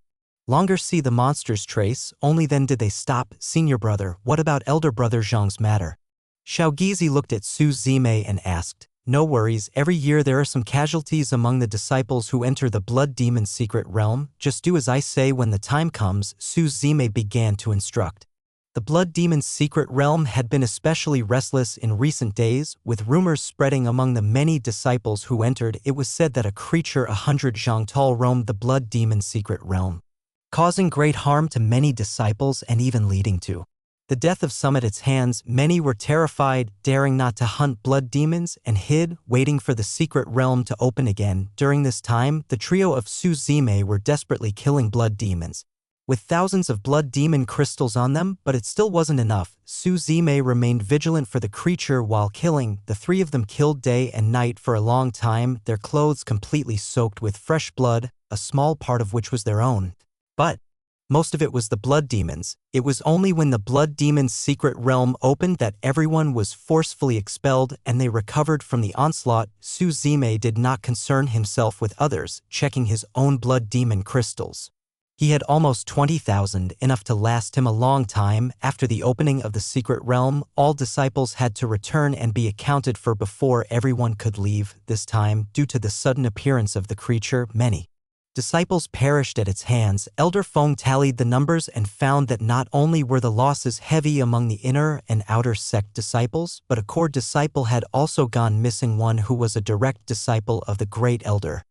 longer see the monster's trace. Only then did they stop. Senior brother, what about elder brother Zhang's matter? Xiao Gizi looked at Suzime and asked. No worries, every year there are some casualties among the disciples who enter the blood demon's secret realm. Just do as I say when the time comes, Suzime began to instruct. The blood demon's secret realm had been especially restless in recent days, with rumors spreading among the many disciples who entered. It was said that a creature 100 zhang tall roamed the blood demon's secret realm, causing great harm to many disciples and even leading to the death of some at its hands. Many were terrified, daring not to hunt blood demons, and hid, waiting for the secret realm to open again. During this time, the trio of Suzime were desperately killing blood demons, with thousands of blood demon crystals on them, but it still wasn't enough. Suzime remained vigilant for the creature while killing. The 3 of them killed day and night for a long time, their clothes completely soaked with fresh blood, a small part of which was their own. But most of it was the blood demons. It was only when the blood demon's secret realm opened that everyone was forcefully expelled and they recovered from the onslaught. Suzime did not concern himself with others, checking his own blood demon crystals. He had almost 20,000, enough to last him a long time. After the opening of the secret realm, all disciples had to return and be accounted for before everyone could leave. This time, due to the sudden appearance of the creature, many disciples perished at its hands. Elder Feng tallied the numbers and found that not only were the losses heavy among the inner and outer sect disciples, but a core disciple had also gone missing, one who was a direct disciple of the great elder.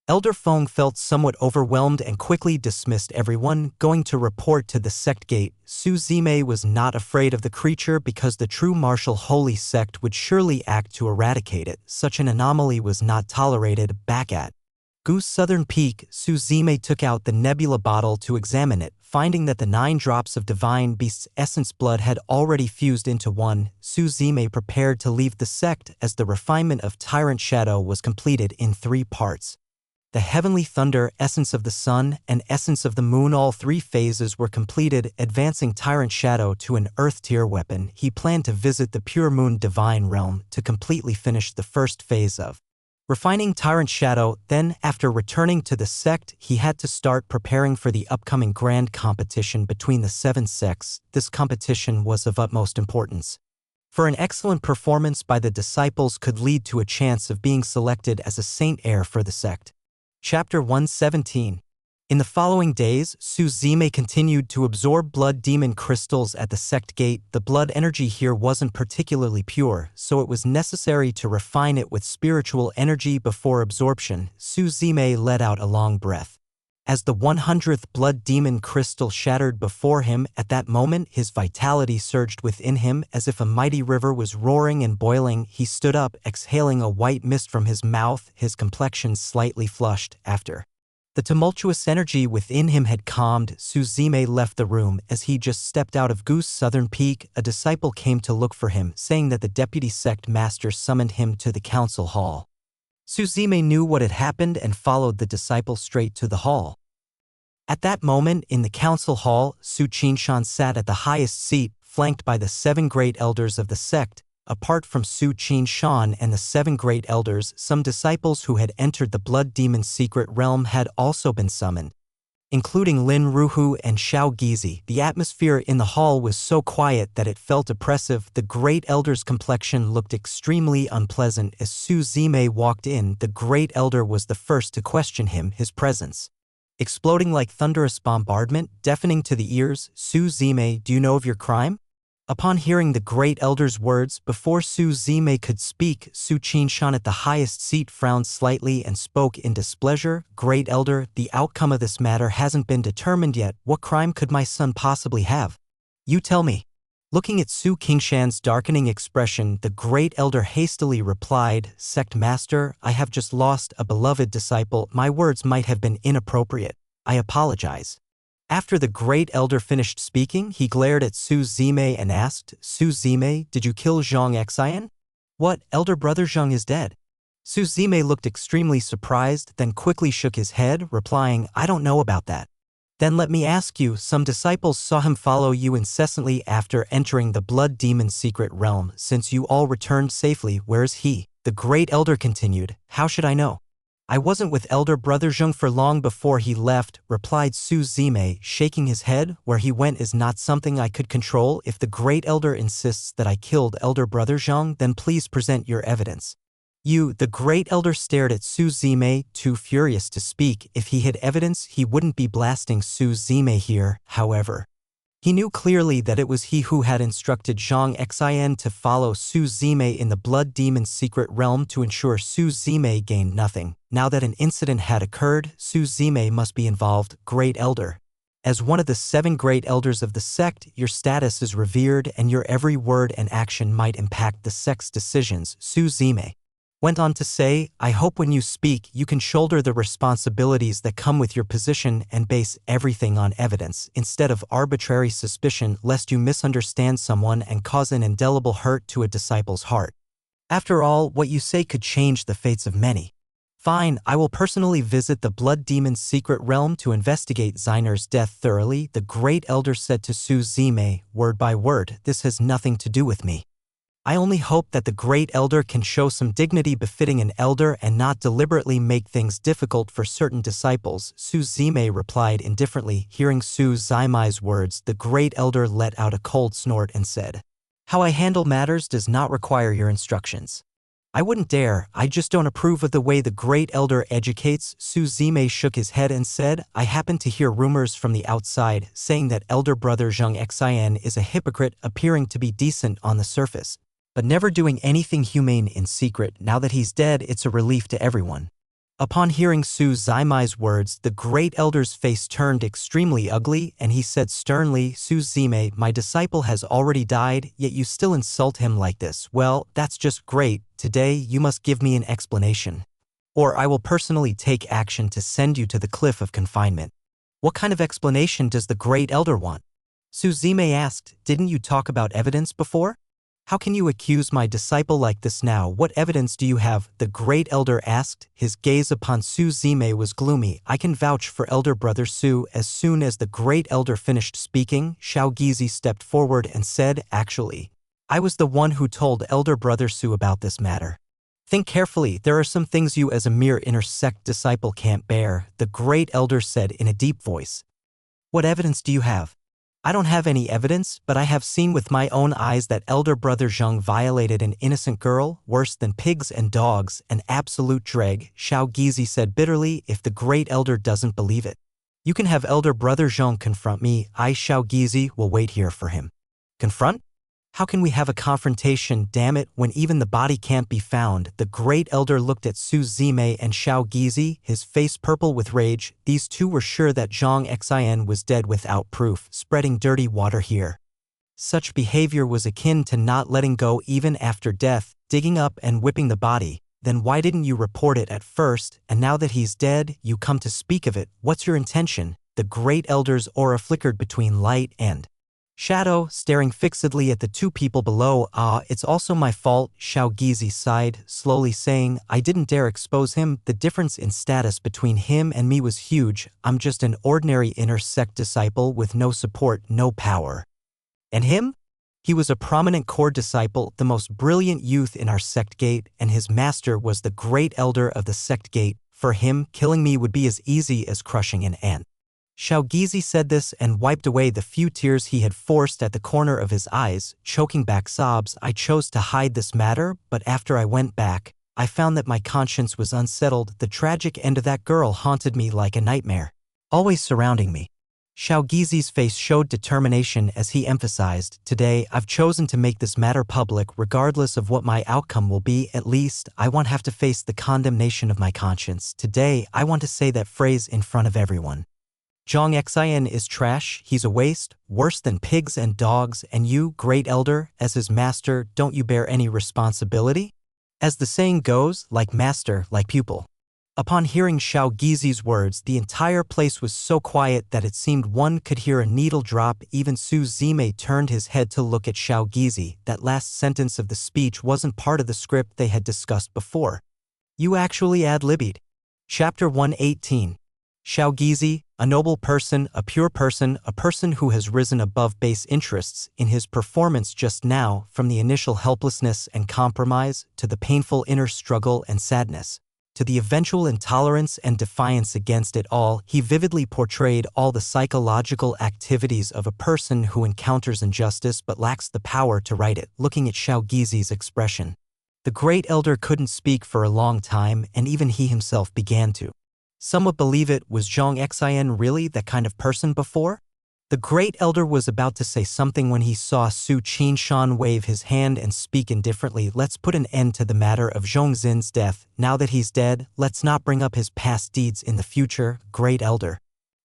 Elder Feng felt somewhat overwhelmed and quickly dismissed everyone, going to report to the sect gate. Suzime was not afraid of the creature because the true martial holy sect would surely act to eradicate it. Such an anomaly was not tolerated. Back at Goose Southern Peak, Su Zime took out the nebula bottle to examine it, finding that the 9 drops of Divine Beast's essence blood had already fused into one. Su Zime prepared to leave the sect as the refinement of Tyrant Shadow was completed in 3 parts. The Heavenly Thunder, Essence of the Sun, and Essence of the Moon, all 3 phases were completed, advancing Tyrant Shadow to an Earth-tier weapon. He planned to visit the Pure Moon Divine Realm to completely finish the first phase of refining Tyrant Shadow. Then, after returning to the sect, he had to start preparing for the upcoming grand competition between the 7 sects. This competition was of utmost importance, for an excellent performance by the disciples could lead to a chance of being selected as a saint heir for the sect. Chapter 117. In the following days, Su Zime continued to absorb blood demon crystals at the sect gate. The blood energy here wasn't particularly pure, so it was necessary to refine it with spiritual energy before absorption. Su Zime let out a long breath. As the 100th blood demon crystal shattered before him, at that moment his vitality surged within him as if a mighty river was roaring and boiling. He stood up, exhaling a white mist from his mouth, his complexion slightly flushed. After the tumultuous energy within him had calmed, Su Zime left the room. As he just stepped out of Goose Southern Peak, a disciple came to look for him, saying that the deputy sect master summoned him to the council hall. Su Zime knew what had happened and followed the disciple straight to the hall. At that moment, in the council hall, Su Qinshan sat at the highest seat, flanked by the 7 great elders of the sect. Apart from Su Qinshan and the 7 great elders, some disciples who had entered the blood demon's secret realm had also been summoned, including Lin Ruhu and Xiao Gizi. The atmosphere in the hall was so quiet that it felt oppressive. The great elder's complexion looked extremely unpleasant. As Su Zime walked in, the great elder was the first to question him, his presence exploding like thunderous bombardment, deafening to the ears. Su Zime, do you know of your crime? Upon hearing the great elder's words, before Su Zime could speak, Su Qinshan at the highest seat frowned slightly and spoke in displeasure. Great elder, the outcome of this matter hasn't been determined yet. What crime could my son possibly have? You tell me. Looking at Su Qinshan's darkening expression, the great elder hastily replied, Sect Master, I have just lost a beloved disciple. My words might have been inappropriate. I apologize. After the great elder finished speaking, he glared at Su Zime and asked, Su Zime, did you kill Zhang Xian? What, elder brother Zhang is dead? Su Zime looked extremely surprised, then quickly shook his head, replying, I don't know about that. Then let me ask you, some disciples saw him follow you incessantly after entering the blood demon's secret realm. Since you all returned safely, where is he? The great elder continued, how should I know? I wasn't with elder brother Zhang for long before he left, replied Su Zime, shaking his head. Where he went is not something I could control. If the great elder insists that I killed elder brother Zhang, then please present your evidence. The great elder stared at Su Zime, too furious to speak. If he had evidence, he wouldn't be blasting Su Zime here. However, he knew clearly that it was he who had instructed Zhang Xian to follow Su Zime in the blood demon's secret realm to ensure Su Zime gained nothing. Now that an incident had occurred, Su Zime must be involved. Great elder, as one of the 7 great elders of the sect, your status is revered and your every word and action might impact the sect's decisions. Su Zime went on to say, I hope when you speak you can shoulder the responsibilities that come with your position and base everything on evidence instead of arbitrary suspicion, lest you misunderstand someone and cause an indelible hurt to a disciple's heart. After all, what you say could change the fates of many. Fine, I will personally visit the blood demon's secret realm to investigate Zainer's death thoroughly, the great elder said to Su Zime, word by word. This has nothing to do with me. I only hope that the great elder can show some dignity befitting an elder and not deliberately make things difficult for certain disciples. Su Zime replied indifferently. Hearing Su Zime's words, the great elder let out a cold snort and said, How I handle matters does not require your instructions. I wouldn't dare. I just don't approve of the way the great elder educates. Su Zime shook his head and said, I happen to hear rumors from the outside saying that elder brother Zhang Xian is a hypocrite, appearing to be decent on the surface, but never doing anything humane in secret. Now that he's dead, it's a relief to everyone. Upon hearing Su Zime's words, the great elder's face turned extremely ugly, and he said sternly, Su Zime, my disciple has already died, yet you still insult him like this. Well, that's just great. Today, you must give me an explanation. or I will personally take action to send you to the cliff of confinement. What kind of explanation does the great elder want? Suzume asked, didn't you talk about evidence before? How can you accuse my disciple like this now? What evidence do you have? The great elder asked. His gaze upon Suzume was gloomy. I can vouch for elder brother Su. As soon as the great elder finished speaking, Xiaogizi stepped forward and said, actually, I was the one who told elder brother Su about this matter. Think carefully, there are some things you as a mere inner sect disciple can't bear, the great elder said in a deep voice. What evidence do you have? I don't have any evidence, but I have seen with my own eyes that elder brother Zheng violated an innocent girl, worse than pigs and dogs, an absolute dreg, Xiaogizi said bitterly. If the great elder doesn't believe it, you can have elder brother Zheng confront me. I, Xiaogizi, will wait here for him. Confront? How can we have a confrontation, damn it, when even the body can't be found? The great elder looked at Suzume and Xiaogizi, his face purple with rage. These two were sure that Zhang Xin was dead without proof, spreading dirty water here. Such behavior was akin to not letting go even after death, digging up and whipping the body. Then why didn't you report it at first, and now that he's dead, you come to speak of it? What's your intention? The great elder's aura flickered between light and shadow, staring fixedly at the two people below. It's also my fault, Xiaogizi sighed, slowly saying, I didn't dare expose him. The difference in status between him and me was huge. I'm just an ordinary inner sect disciple with no support, no power. And him? He was a prominent core disciple, the most brilliant youth in our sect gate, and his master was the great elder of the sect gate. For him, killing me would be as easy as crushing an ant. Xiaogizi said this and wiped away the few tears he had forced at the corner of his eyes, choking back sobs. I chose to hide this matter, but after I went back, I found that my conscience was unsettled. The tragic end of that girl haunted me like a nightmare, always surrounding me. Xiaogizi's face showed determination as he emphasized, today I've chosen to make this matter public regardless of what my outcome will be. At least, I won't have to face the condemnation of my conscience. Today, I want to say that phrase in front of everyone. Zhang Xin is trash, he's a waste, worse than pigs and dogs, and you, great elder, as his master, don't you bear any responsibility? As the saying goes, like master, like pupil. Upon hearing Xiaogizi's words, the entire place was so quiet that it seemed one could hear a needle drop. Even Suzume turned his head to look at Xiaogizi. That last sentence of the speech wasn't part of the script they had discussed before. You actually ad-libbed. Chapter 118. Xiaogizi, a noble person, a pure person, a person who has risen above base interests in his performance just now, from the initial helplessness and compromise, to the painful inner struggle and sadness, to the eventual intolerance and defiance against it all. He vividly portrayed all the psychological activities of a person who encounters injustice but lacks the power to right it. Looking at Xiaogizi's expression, the great elder couldn't speak for a long time, and even he himself began to somewhat believe it. Was Zhang Xin really that kind of person before? The great elder was about to say something when he saw Su Qinshan wave his hand and speak indifferently. Let's put an end to the matter of Zhongxin's death. Now that he's dead, let's not bring up his past deeds in the future. Great elder,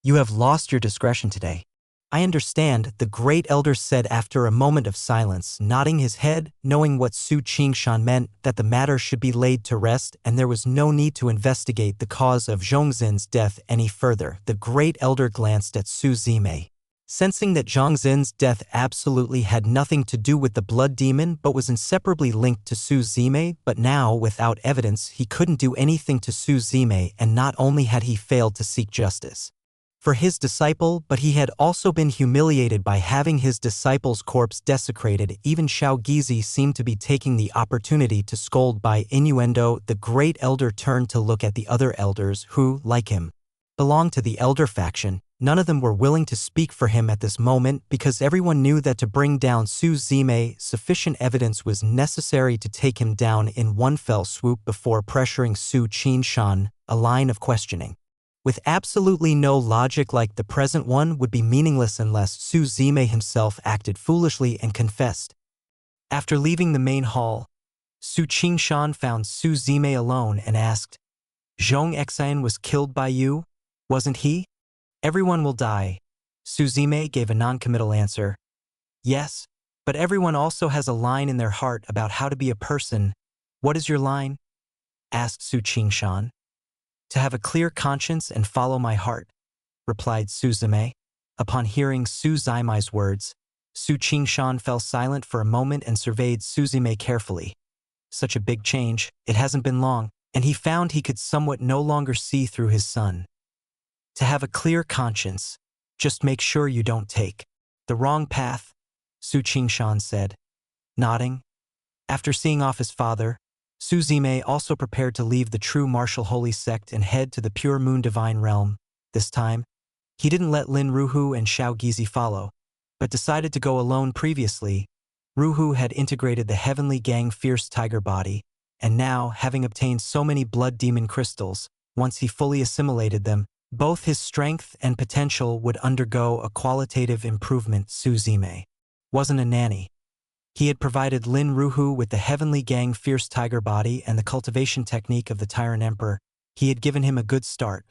you have lost your discretion today. I understand, the great elder said after a moment of silence, nodding his head, knowing what Su Qingshan meant, that the matter should be laid to rest and there was no need to investigate the cause of Zhongxin's death any further. The great elder glanced at Suzume, sensing that Zhongxin's death absolutely had nothing to do with the blood demon but was inseparably linked to Suzume. But now, without evidence, he couldn't do anything to Suzume, and not only had he failed to seek justice for his disciple, but he had also been humiliated by having his disciple's corpse desecrated. Even Xiaogizi seemed to be taking the opportunity to scold by innuendo. The great elder turned to look at the other elders who, like him, belonged to the elder faction. None of them were willing to speak for him at this moment because everyone knew that to bring down Suzume, sufficient evidence was necessary to take him down in one fell swoop before pressuring Su Qinshan. A line of questioning with absolutely no logic like the present one would be meaningless unless Suzume himself acted foolishly and confessed. After leaving the main hall, Su Qingshan found Suzume alone and asked, Zhong Xin was killed by you, wasn't he? Everyone will die. Suzume gave a non-committal answer. Yes, but everyone also has a line in their heart about how to be a person. What is your line? Asked Su Qingshan. To have a clear conscience and follow my heart, replied Suzume. Upon hearing Suzimai's words, Su Qingshan fell silent for a moment and surveyed Suzume carefully. Such a big change, it hasn't been long, and he found he could somewhat no longer see through his son. To have a clear conscience, just make sure you don't take the wrong path, Su Qingshan said, nodding. After seeing off his father, Suzume also prepared to leave the true martial holy sect and head to the pure moon divine realm. This time, he didn't let Lin Ruhu and Xiao Gizi follow, but decided to go alone. Previously, Ruhu had integrated the heavenly gang fierce tiger body, and now, having obtained so many blood demon crystals, once he fully assimilated them, both his strength and potential would undergo a qualitative improvement. Suzume wasn't a nanny. He had provided Lin Ruhu with the heavenly gang fierce tiger body and the cultivation technique of the Tyrant Emperor. He had given him a good start.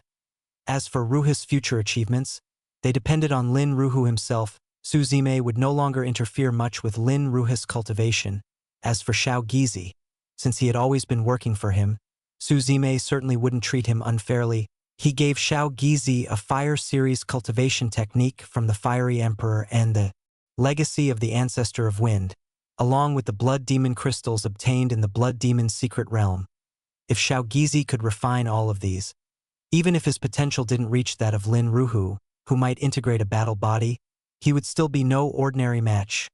As for Ruhu's future achievements, they depended on Lin Ruhu himself. Suzume would no longer interfere much with Lin Ruhu's cultivation. As for Xiao Gizi, since he had always been working for him, Suzume certainly wouldn't treat him unfairly. He gave Xiao Gizi a fire series cultivation technique from the Fiery Emperor and the legacy of the Ancestor of Wind, along with the blood demon crystals obtained in the blood demon's secret realm. If Xiao Gizi could refine all of these, even if his potential didn't reach that of Lin Ruhu, who might integrate a battle body, he would still be no ordinary match.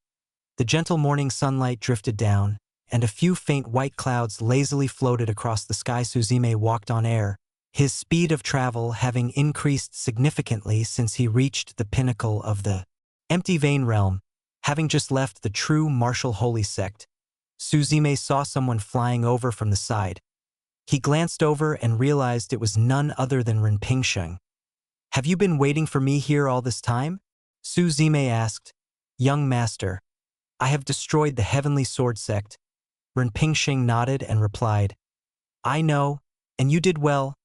The gentle morning sunlight drifted down, and a few faint white clouds lazily floated across the sky. Suzume walked on air, his speed of travel having increased significantly since he reached the pinnacle of the empty vein realm. Having just left the true martial holy sect, Suzume saw someone flying over from the side. He glanced over and realized it was none other than Rinpingsheng. "Have you been waiting for me here all this time?" Suzume asked. "Young master, I have destroyed the heavenly sword sect." Rinpingsheng nodded and replied, "I know, and you did well,"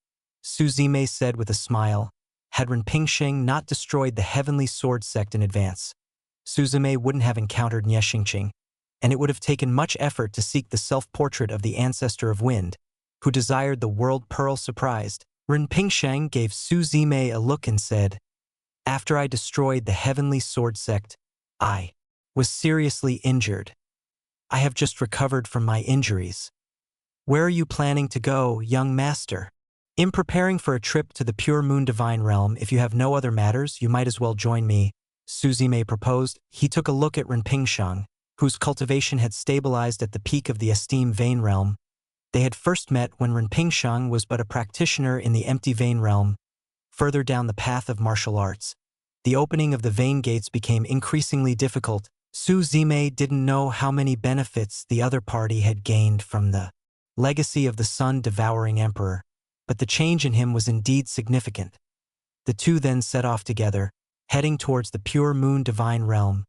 Suzume said with a smile. Had Rinpingsheng not destroyed the heavenly sword sect in advance, Suzume wouldn't have encountered Niexingqing, and it would have taken much effort to seek the self-portrait of the Ancestor of Wind, who desired the world pearl. Surprised, Rinpingsheng gave Suzume a look and said, "After I destroyed the heavenly sword sect, I was seriously injured. I have just recovered from my injuries. Where are you planning to go, young master?" "In preparing for a trip to the pure moon divine realm. If you have no other matters, you might as well join me," Suzume proposed. He took a look at Rinpingsheng, whose cultivation had stabilized at the peak of the esteem vein realm. They had first met when Rinpingsheng was but a practitioner in the empty vein realm. Further down the path of martial arts, the opening of the vein gates became increasingly difficult. Suzume didn't know how many benefits the other party had gained from the legacy of the sun-devouring emperor, but the change in him was indeed significant. The two then set off together, heading towards the pure moon divine realm.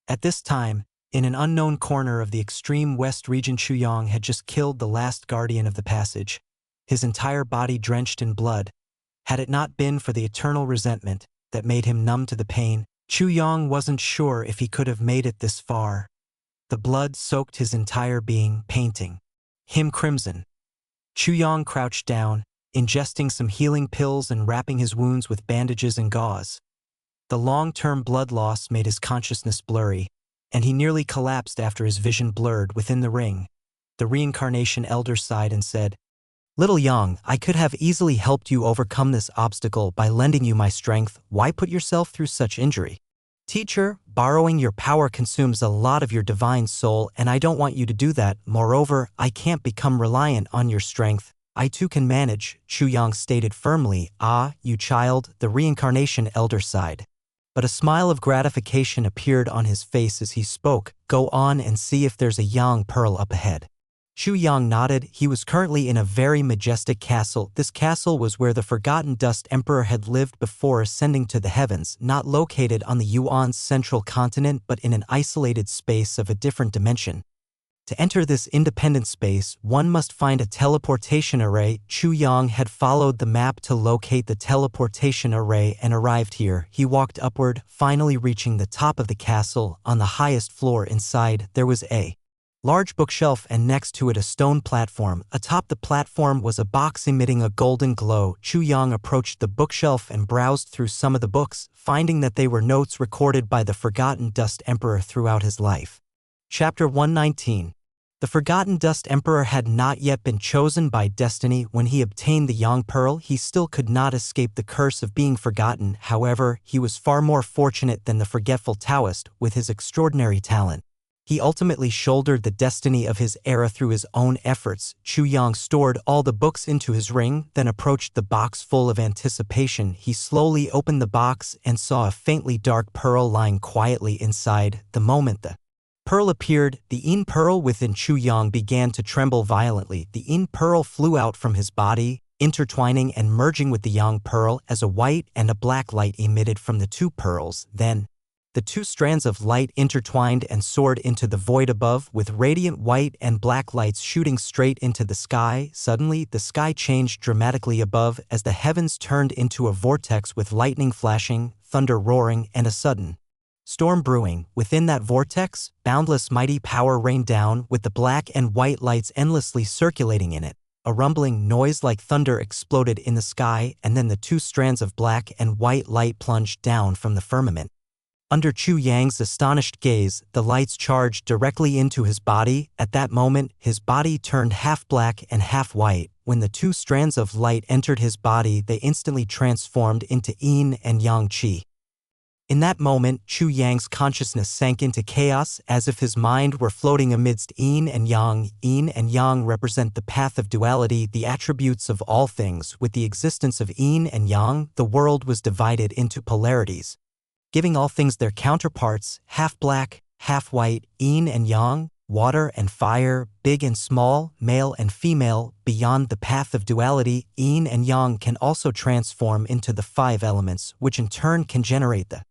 At this time, in an unknown corner of the extreme west region, Chuyang had just killed the last guardian of the passage, his entire body drenched in blood. Had it not been for the eternal resentment that made him numb to the pain, Chuyang wasn't sure if he could have made it this far. The blood soaked his entire being, painting him crimson. Chuyang crouched down, ingesting some healing pills and wrapping his wounds with bandages and gauze. The long-term blood loss made his consciousness blurry, and he nearly collapsed after his vision blurred within the ring. The reincarnation elder sighed and said, "Little Yang, I could have easily helped you overcome this obstacle by lending you my strength. Why put yourself through such injury? Teacher, borrowing your power consumes a lot of your divine soul, and I don't want you to do that. Moreover, I can't become reliant on your strength. I too can manage," Chuyang stated firmly. "Ah, you child," the reincarnation elder sighed. But a smile of gratification appeared on his face as he spoke. "Go on and see if there's a Yang pearl up ahead." Chuyang nodded. He was currently in a very majestic castle. This castle was where the Forgotten Dust Emperor had lived before ascending to the heavens, not located on the Yuan's central continent but in an isolated space of a different dimension. To enter this independent space, one must find a teleportation array. Chuyang had followed the map to locate the teleportation array and arrived here. He walked upward, finally reaching the top of the castle. On the highest floor inside, there was a large bookshelf and next to it a stone platform. Atop the platform was a box emitting a golden glow. Chu Yang approached the bookshelf and browsed through some of the books, finding that they were notes recorded by the Forgotten Dust Emperor throughout his life. Chapter 119. The Forgotten Dust Emperor had not yet been chosen by destiny. When he obtained the Yang Pearl, he still could not escape the curse of being forgotten. However, he was far more fortunate than the forgetful Taoist with his extraordinary talent. He ultimately shouldered the destiny of his era through his own efforts. Chu Yang stored all the books into his ring, then approached the box full of anticipation. He slowly opened the box and saw a faintly dark pearl lying quietly inside. The moment the pearl appeared, the Yin Pearl within Chu Yang began to tremble violently. The Yin Pearl flew out from his body, intertwining and merging with the Yang Pearl as a white and a black light emitted from the two pearls. Then, the two strands of light intertwined and soared into the void above, with radiant white and black lights shooting straight into the sky. Suddenly, the sky changed dramatically above as the heavens turned into a vortex with lightning flashing, thunder roaring, and a sudden storm brewing. Within that vortex, boundless mighty power rained down, with the black and white lights endlessly circulating in it. A rumbling noise like thunder exploded in the sky, and then the two strands of black and white light plunged down from the firmament. Under Chu Yang's astonished gaze, the lights charged directly into his body. At that moment, his body turned half black and half white. When the two strands of light entered his body, they instantly transformed into Yin and Yang Qi. In that moment, Chu Yang's consciousness sank into chaos, as if his mind were floating amidst Yin and Yang. Yin and Yang represent the path of duality, the attributes of all things. With the existence of Yin and Yang, the world was divided into polarities, giving all things their counterparts, half black, half white, Yin and Yang, water and fire, big and small, male and female. Beyond the path of duality, Yin and Yang can also transform into the 5 elements, which in turn can generate the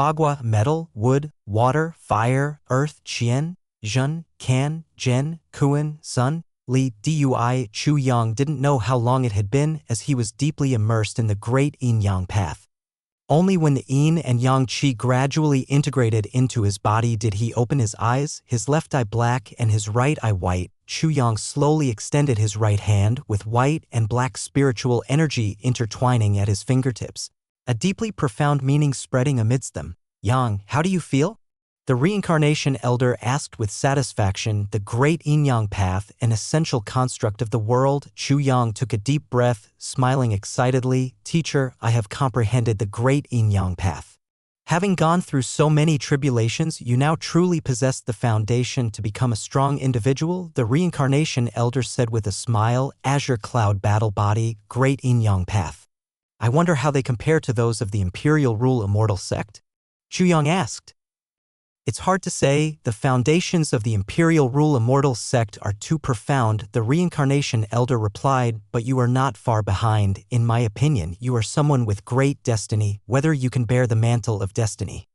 Bagua, metal, wood, water, fire, earth, Qian, Zhen, Can, Zhen, Kuan, Sun, Li, Dui. Chu Yang didn't know how long it had been, as he was deeply immersed in the great Yin-Yang path. Only when the Yin and Yang Qi gradually integrated into his body did he open his eyes, his left eye black and his right eye white. Chu Yang slowly extended his right hand, with white and black spiritual energy intertwining at his fingertips, a deeply profound meaning spreading amidst them. Yang, how do you feel? The reincarnation elder asked with satisfaction. The great Yin-Yang path, an essential construct of the world. Chu Yang took a deep breath, smiling excitedly. Teacher, I have comprehended the great Yin-Yang path. Having gone through so many tribulations, you now truly possess the foundation to become a strong individual, the reincarnation elder said with a smile. Azure Cloud Battle Body, great Yin-Yang path. I wonder how they compare to those of the Imperial Rule Immortal sect? Chu Yang asked. It's hard to say. The foundations of the Imperial Rule Immortal sect are too profound, the reincarnation elder replied, but you are not far behind. In my opinion, you are someone with great destiny, whether you can bear the mantle of destiny.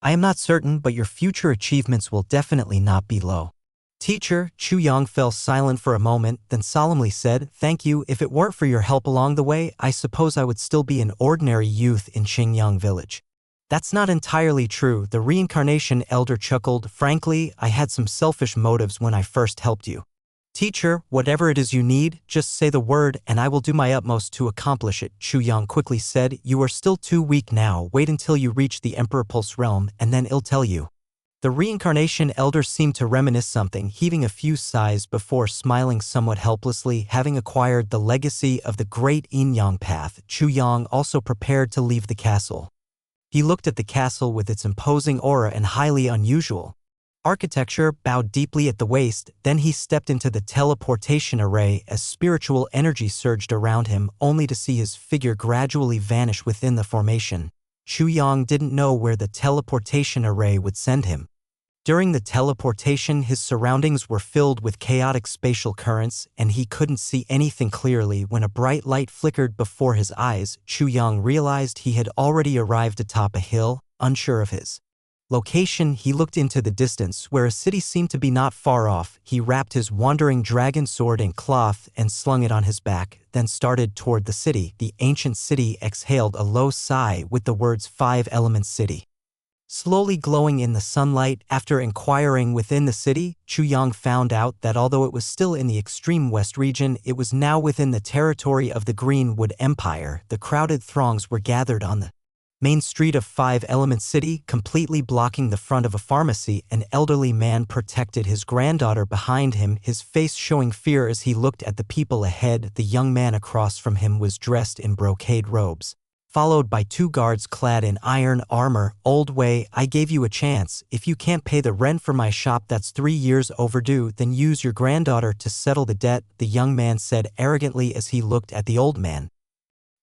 I am not certain, but your future achievements will definitely not be low. Teacher, Chu Yang fell silent for a moment, then solemnly said, thank you. If it weren't for your help along the way, I suppose I would still be an ordinary youth in Qingyang village. That's not entirely true, the reincarnation elder chuckled. Frankly, I had some selfish motives when I first helped you. Teacher, whatever it is you need, just say the word and I will do my utmost to accomplish it, Chu Yang quickly said. You are still too weak now. Wait until you reach the Emperor Pulse realm, and then I'll tell you. The reincarnation elder seemed to reminisce something, heaving a few sighs before smiling somewhat helplessly. Having acquired the legacy of the great Yin-Yang path, Chu Yang also prepared to leave the castle. He looked at the castle with its imposing aura and highly unusual architecture, bowed deeply at the waist, then he stepped into the teleportation array as spiritual energy surged around him, only to see his figure gradually vanish within the formation. Chu Yang didn't know where the teleportation array would send him. During the teleportation, his surroundings were filled with chaotic spatial currents, and he couldn't see anything clearly. When a bright light flickered before his eyes, Chu Yang realized he had already arrived atop a hill. Unsure of his location, he looked into the distance, where a city seemed to be not far off. He wrapped his wandering dragon sword in cloth and slung it on his back, then started toward the city. The ancient city exhaled a low sigh with the words 5 Elements City. slowly glowing in the sunlight. After inquiring within the city, Chuyang found out that although it was still in the extreme west region, it was now within the territory of the Greenwood Empire. The crowded throngs were gathered on the main street of Five Element City, completely blocking the front of a pharmacy. An elderly man protected his granddaughter behind him, his face showing fear as he looked at the people ahead. The young man across from him was dressed in brocade robes, followed by two guards clad in iron armor. "Old Wei, I gave you a chance. If you can't pay the rent for my shop that's 3 years overdue, then use your granddaughter to settle the debt," the young man said arrogantly as he looked at the old man.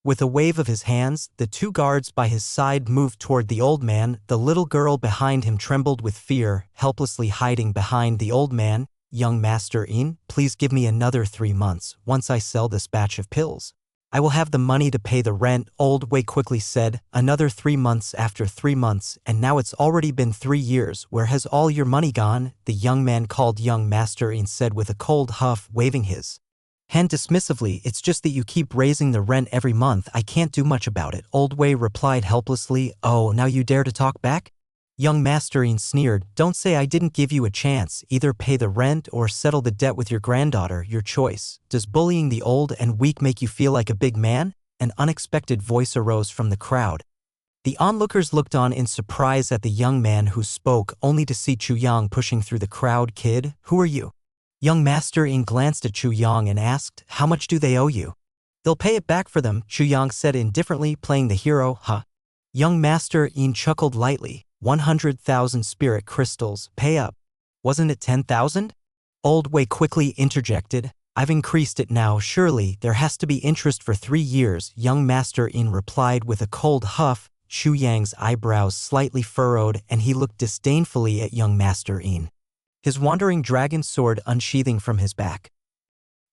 With a wave of his hands, the two guards by his side moved toward the old man. The little girl behind him trembled with fear, helplessly hiding behind the old man. "Young Master In, please give me another 3 months. Once I sell this batch of pills, I will have the money to pay the rent," Old Wei quickly said. "Another 3 months after 3 months, and now it's already been 3 years. Where has all your money gone?" The young man called Young Master In said with a cold huff, waving his hand dismissively. "It's just that you keep raising the rent every month. I can't do much about it," Old Wei replied helplessly. "Oh, now you dare to talk back?" Young Master In sneered. "Don't say I didn't give you a chance. Either pay the rent or settle the debt with your granddaughter, your choice. Does bullying the old and weak make you feel like a big man?" An unexpected voice arose from the crowd. The onlookers looked on in surprise at the young man who spoke, only to see Chuyang pushing through the crowd. "Kid, who are you?" Young Master In glanced at Chuyang and asked, "How much do they owe you?" "They'll pay it back for them," Chuyang said indifferently, playing the hero. "Huh?" Young Master In chuckled lightly. 100,000 spirit crystals. Pay up. Wasn't it 10,000? Old Wei quickly interjected. "I've increased it now. Surely there has to be interest for 3 years, Young Master In replied with a cold huff. Chuyang's eyebrows slightly furrowed, and he looked disdainfully at Young Master In, his wandering dragon sword unsheathing from his back.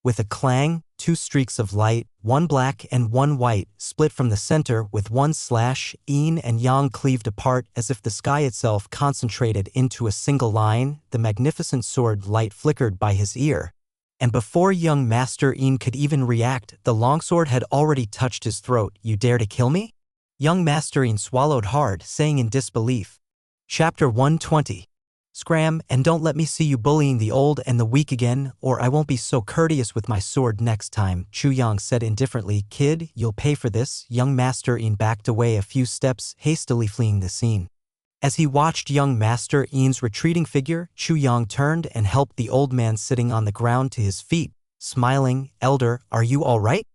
With a clang, 2 streaks of light, one black and one white, split from the center with one slash. Yin and Yang cleaved apart as if the sky itself concentrated into a single line. The magnificent sword light flickered by his ear, and before Young Master In could even react, the longsword had already touched his throat. "You dare to kill me?" Young Master In swallowed hard, saying in disbelief. Chapter 120. "Scram, and don't let me see you bullying the old and the weak again, or I won't be so courteous with my sword next time," Chuyang said indifferently. "Kid, you'll pay for this." Young Master In backed away a few steps, hastily fleeing the scene. As he watched Young Master In's retreating figure, Chuyang turned and helped the old man sitting on the ground to his feet, smiling. "Elder, are you all right?"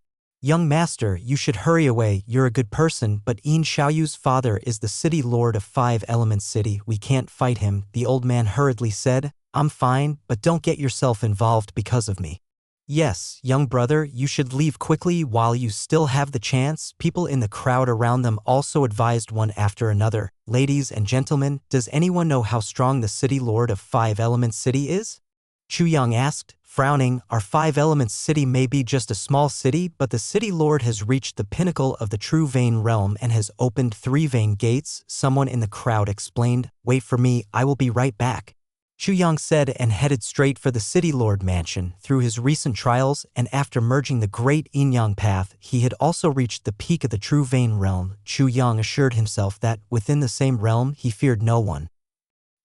"Young Master, you should hurry away. You're a good person, but Yin Xiaoyu's father is the city lord of 5 Element City. We can't fight him," the old man hurriedly said. "I'm fine, but don't get yourself involved because of me." "Yes, young brother, you should leave quickly while you still have the chance," people in the crowd around them also advised one after another. "Ladies and gentlemen, does anyone know how strong the city lord of 5 Element City is?" Chuyang asked, frowning. "Our 5 Elements City may be just a small city, but the city lord has reached the pinnacle of the true vein realm and has opened 3 vein gates," someone in the crowd explained. "Wait for me, I will be right back," Chuyang said and headed straight for the city lord mansion. Through his recent trials and after merging the great Yin-Yang path, he had also reached the peak of the true vein realm. Chuyang assured himself that, within the same realm, he feared no one.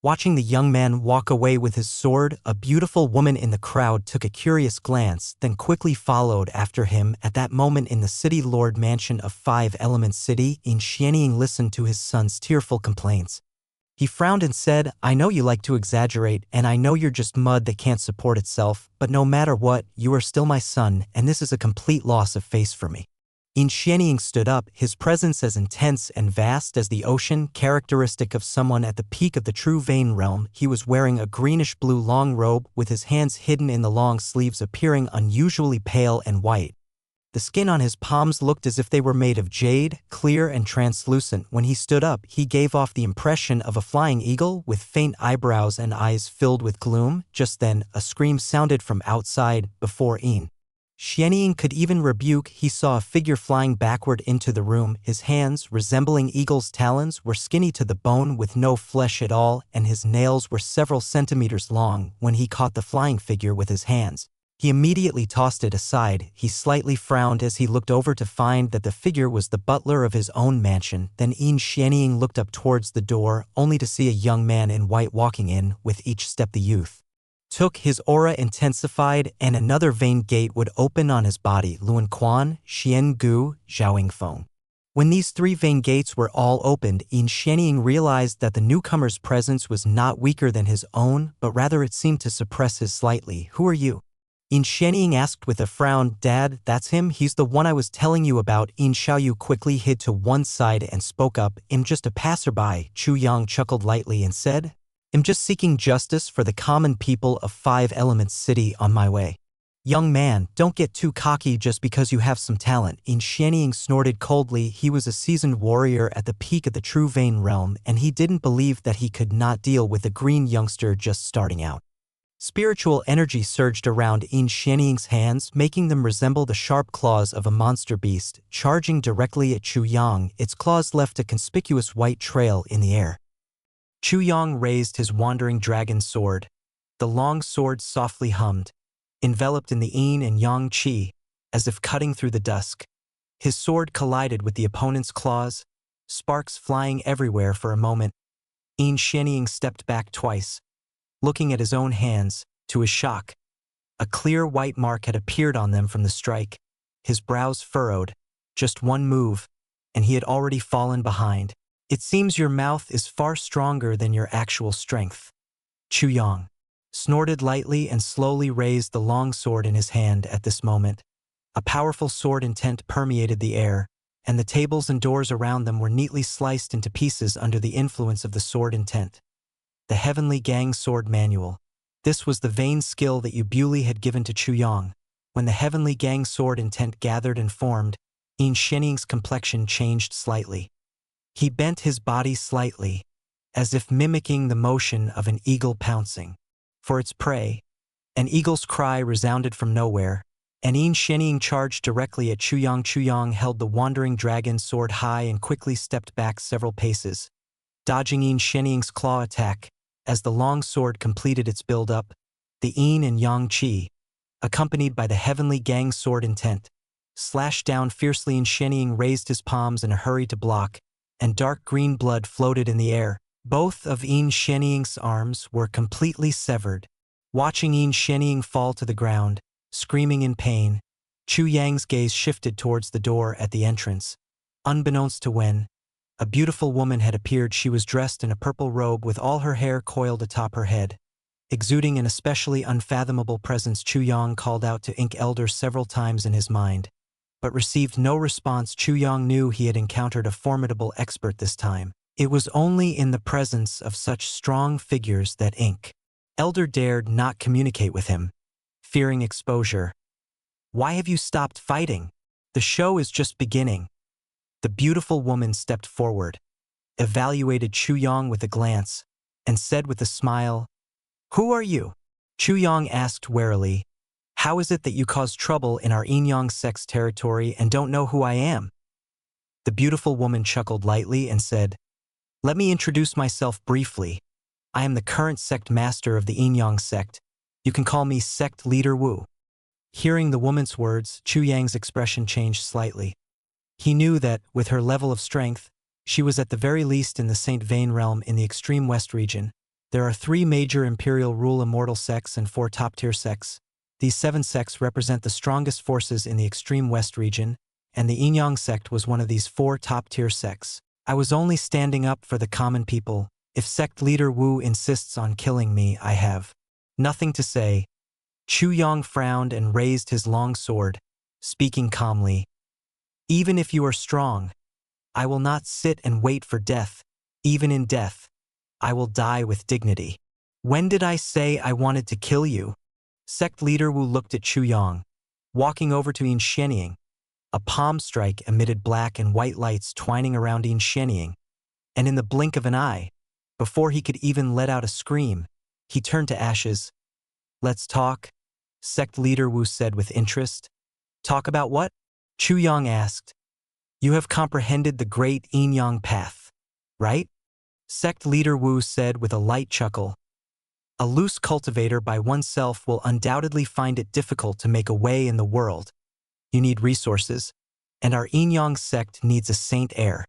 Watching the young man walk away with his sword, a beautiful woman in the crowd took a curious glance, then quickly followed after him. At that moment in the city lord mansion of 5 Element City, Yin Xianying listened to his son's tearful complaints. He frowned and said, "I know you like to exaggerate, and I know you're just mud that can't support itself, but no matter what, you are still my son, and this is a complete loss of face for me." Yin Xianying stood up, his presence as intense and vast as the ocean, characteristic of someone at the peak of the true vein realm. He was wearing a greenish-blue long robe, with his hands hidden in the long sleeves appearing unusually pale and white. The skin on his palms looked as if they were made of jade, clear and translucent. When he stood up, he gave off the impression of a flying eagle, with faint eyebrows and eyes filled with gloom. Just then, a scream sounded from outside. Before Yin Xianying could even rebuke, he saw a figure flying backward into the room. His hands, resembling eagle's talons, were skinny to the bone with no flesh at all, and his nails were several centimeters long. When he caught the flying figure with his hands, He immediately tossed it aside. He slightly frowned as he looked over to find that the figure was the butler of his own mansion. Then Yin Xianying looked up towards the door, only to see a young man in white walking in. With each step the youth took, his aura intensified, and another vein gate would open on his body. Luan Quan, Xian Gu, Zhaoing Feng. When these three vein gates were all opened, Yin Xianying realized that the newcomer's presence was not weaker than his own, but rather it seemed to suppress his slightly. "Who are you?" Yin Xianying asked with a frown. "Dad, that's him. He's the one I was telling you about." Yin Xiaoyu quickly hid to one side and spoke up. "I'm just a passerby." Chu Yang chuckled lightly and said, "I'm just seeking justice for the common people of Five Elements City on my way." "Young man, don't get too cocky just because you have some talent." Yin Xianying snorted coldly. He was a seasoned warrior at the peak of the true vein realm, and he didn't believe that he could not deal with a green youngster just starting out. Spiritual energy surged around Yin Xianying's hands, making them resemble the sharp claws of a monster beast. Charging directly at Chu Yang, its claws left a conspicuous white trail in the air. Chu Yang raised his wandering dragon sword. The long sword softly hummed, enveloped in the yin and yang qi, as if cutting through the dusk. His sword collided with the opponent's claws, sparks flying everywhere. For a moment, Yin Xianying stepped back twice, looking at his own hands. To his shock, a clear white mark had appeared on them from the strike. His brows furrowed. Just one move, and he had already fallen behind. "It seems your mouth is far stronger than your actual strength." Chu Yang snorted lightly and slowly raised the long sword in his hand. At this moment, a powerful sword intent permeated the air, and the tables and doors around them were neatly sliced into pieces under the influence of the sword intent. The Heavenly Gang Sword Manual. This was the vein skill that Yubuli had given to Chu Yang. When the Heavenly Gang Sword intent gathered and formed, Yin Xianying's complexion changed slightly. He bent his body slightly, as if mimicking the motion of an eagle pouncing for its prey. An eagle's cry resounded from nowhere, and Yin Xianying charged directly at Chu Yang. Chu Yang held the wandering dragon sword high and quickly stepped back several paces, dodging Yin Xianying's claw attack. As the long sword completed its build-up, the yin and yang qi, accompanied by the Heavenly Gang Sword intent, slashed down fiercely. Yin Xianying raised his palms in a hurry to block, and dark green blood floated in the air. Both of Yin Xianying's arms were completely severed. Watching Yin Xianying fall to the ground, screaming in pain, Chu Yang's gaze shifted towards the door at the entrance. Unbeknownst to Wen, a beautiful woman had appeared. She was dressed in a purple robe with all her hair coiled atop her head. Exuding an especially unfathomable presence, Chu Yang called out to Ink Elder several times in his mind, but received no response. Chu Yang knew he had encountered a formidable expert this time. It was only in the presence of such strong figures that Ink Elder dared not communicate with him, fearing exposure. "Why have you stopped fighting? The show is just beginning." The beautiful woman stepped forward, evaluated Chu Yang with a glance, and said with a smile, "Who are you?" Chu Yang asked warily, "How is it that you cause trouble in our Yin-Yang sect's territory and don't know who I am?" The beautiful woman chuckled lightly and said, "Let me introduce myself briefly. I am the current sect master of the Yin-Yang sect. You can call me Sect Leader Wu." Hearing the woman's words, Chu Yang's expression changed slightly. He knew that, with her level of strength, she was at the very least in the Saint Vein realm in the extreme west region. There are 3 major imperial rule immortal sects and 4 top-tier sects. These 7 sects represent the strongest forces in the extreme west region, and the Yin-Yang sect was one of these 4 top-tier sects. I was only standing up for the common people. If Sect Leader Wu insists on killing me, I have nothing to say. Chu Yang frowned and raised his long sword, speaking calmly. "Even if you are strong, I will not sit and wait for death. Even in death, I will die with dignity." "When did I say I wanted to kill you?" Sect Leader Wu looked at Chu Yang, walking over to Yin Xianying. A palm strike emitted black and white lights twining around Yin Xianying, and in the blink of an eye, before he could even let out a scream, he turned to ashes. "Let's talk," Sect Leader Wu said with interest. "Talk about what?" Chu Yang asked. "You have comprehended the great Yin-Yang path, right?" Sect Leader Wu said with a light chuckle. A loose cultivator by oneself will undoubtedly find it difficult to make a way in the world. You need resources, and our Yin Yang sect needs a saint heir.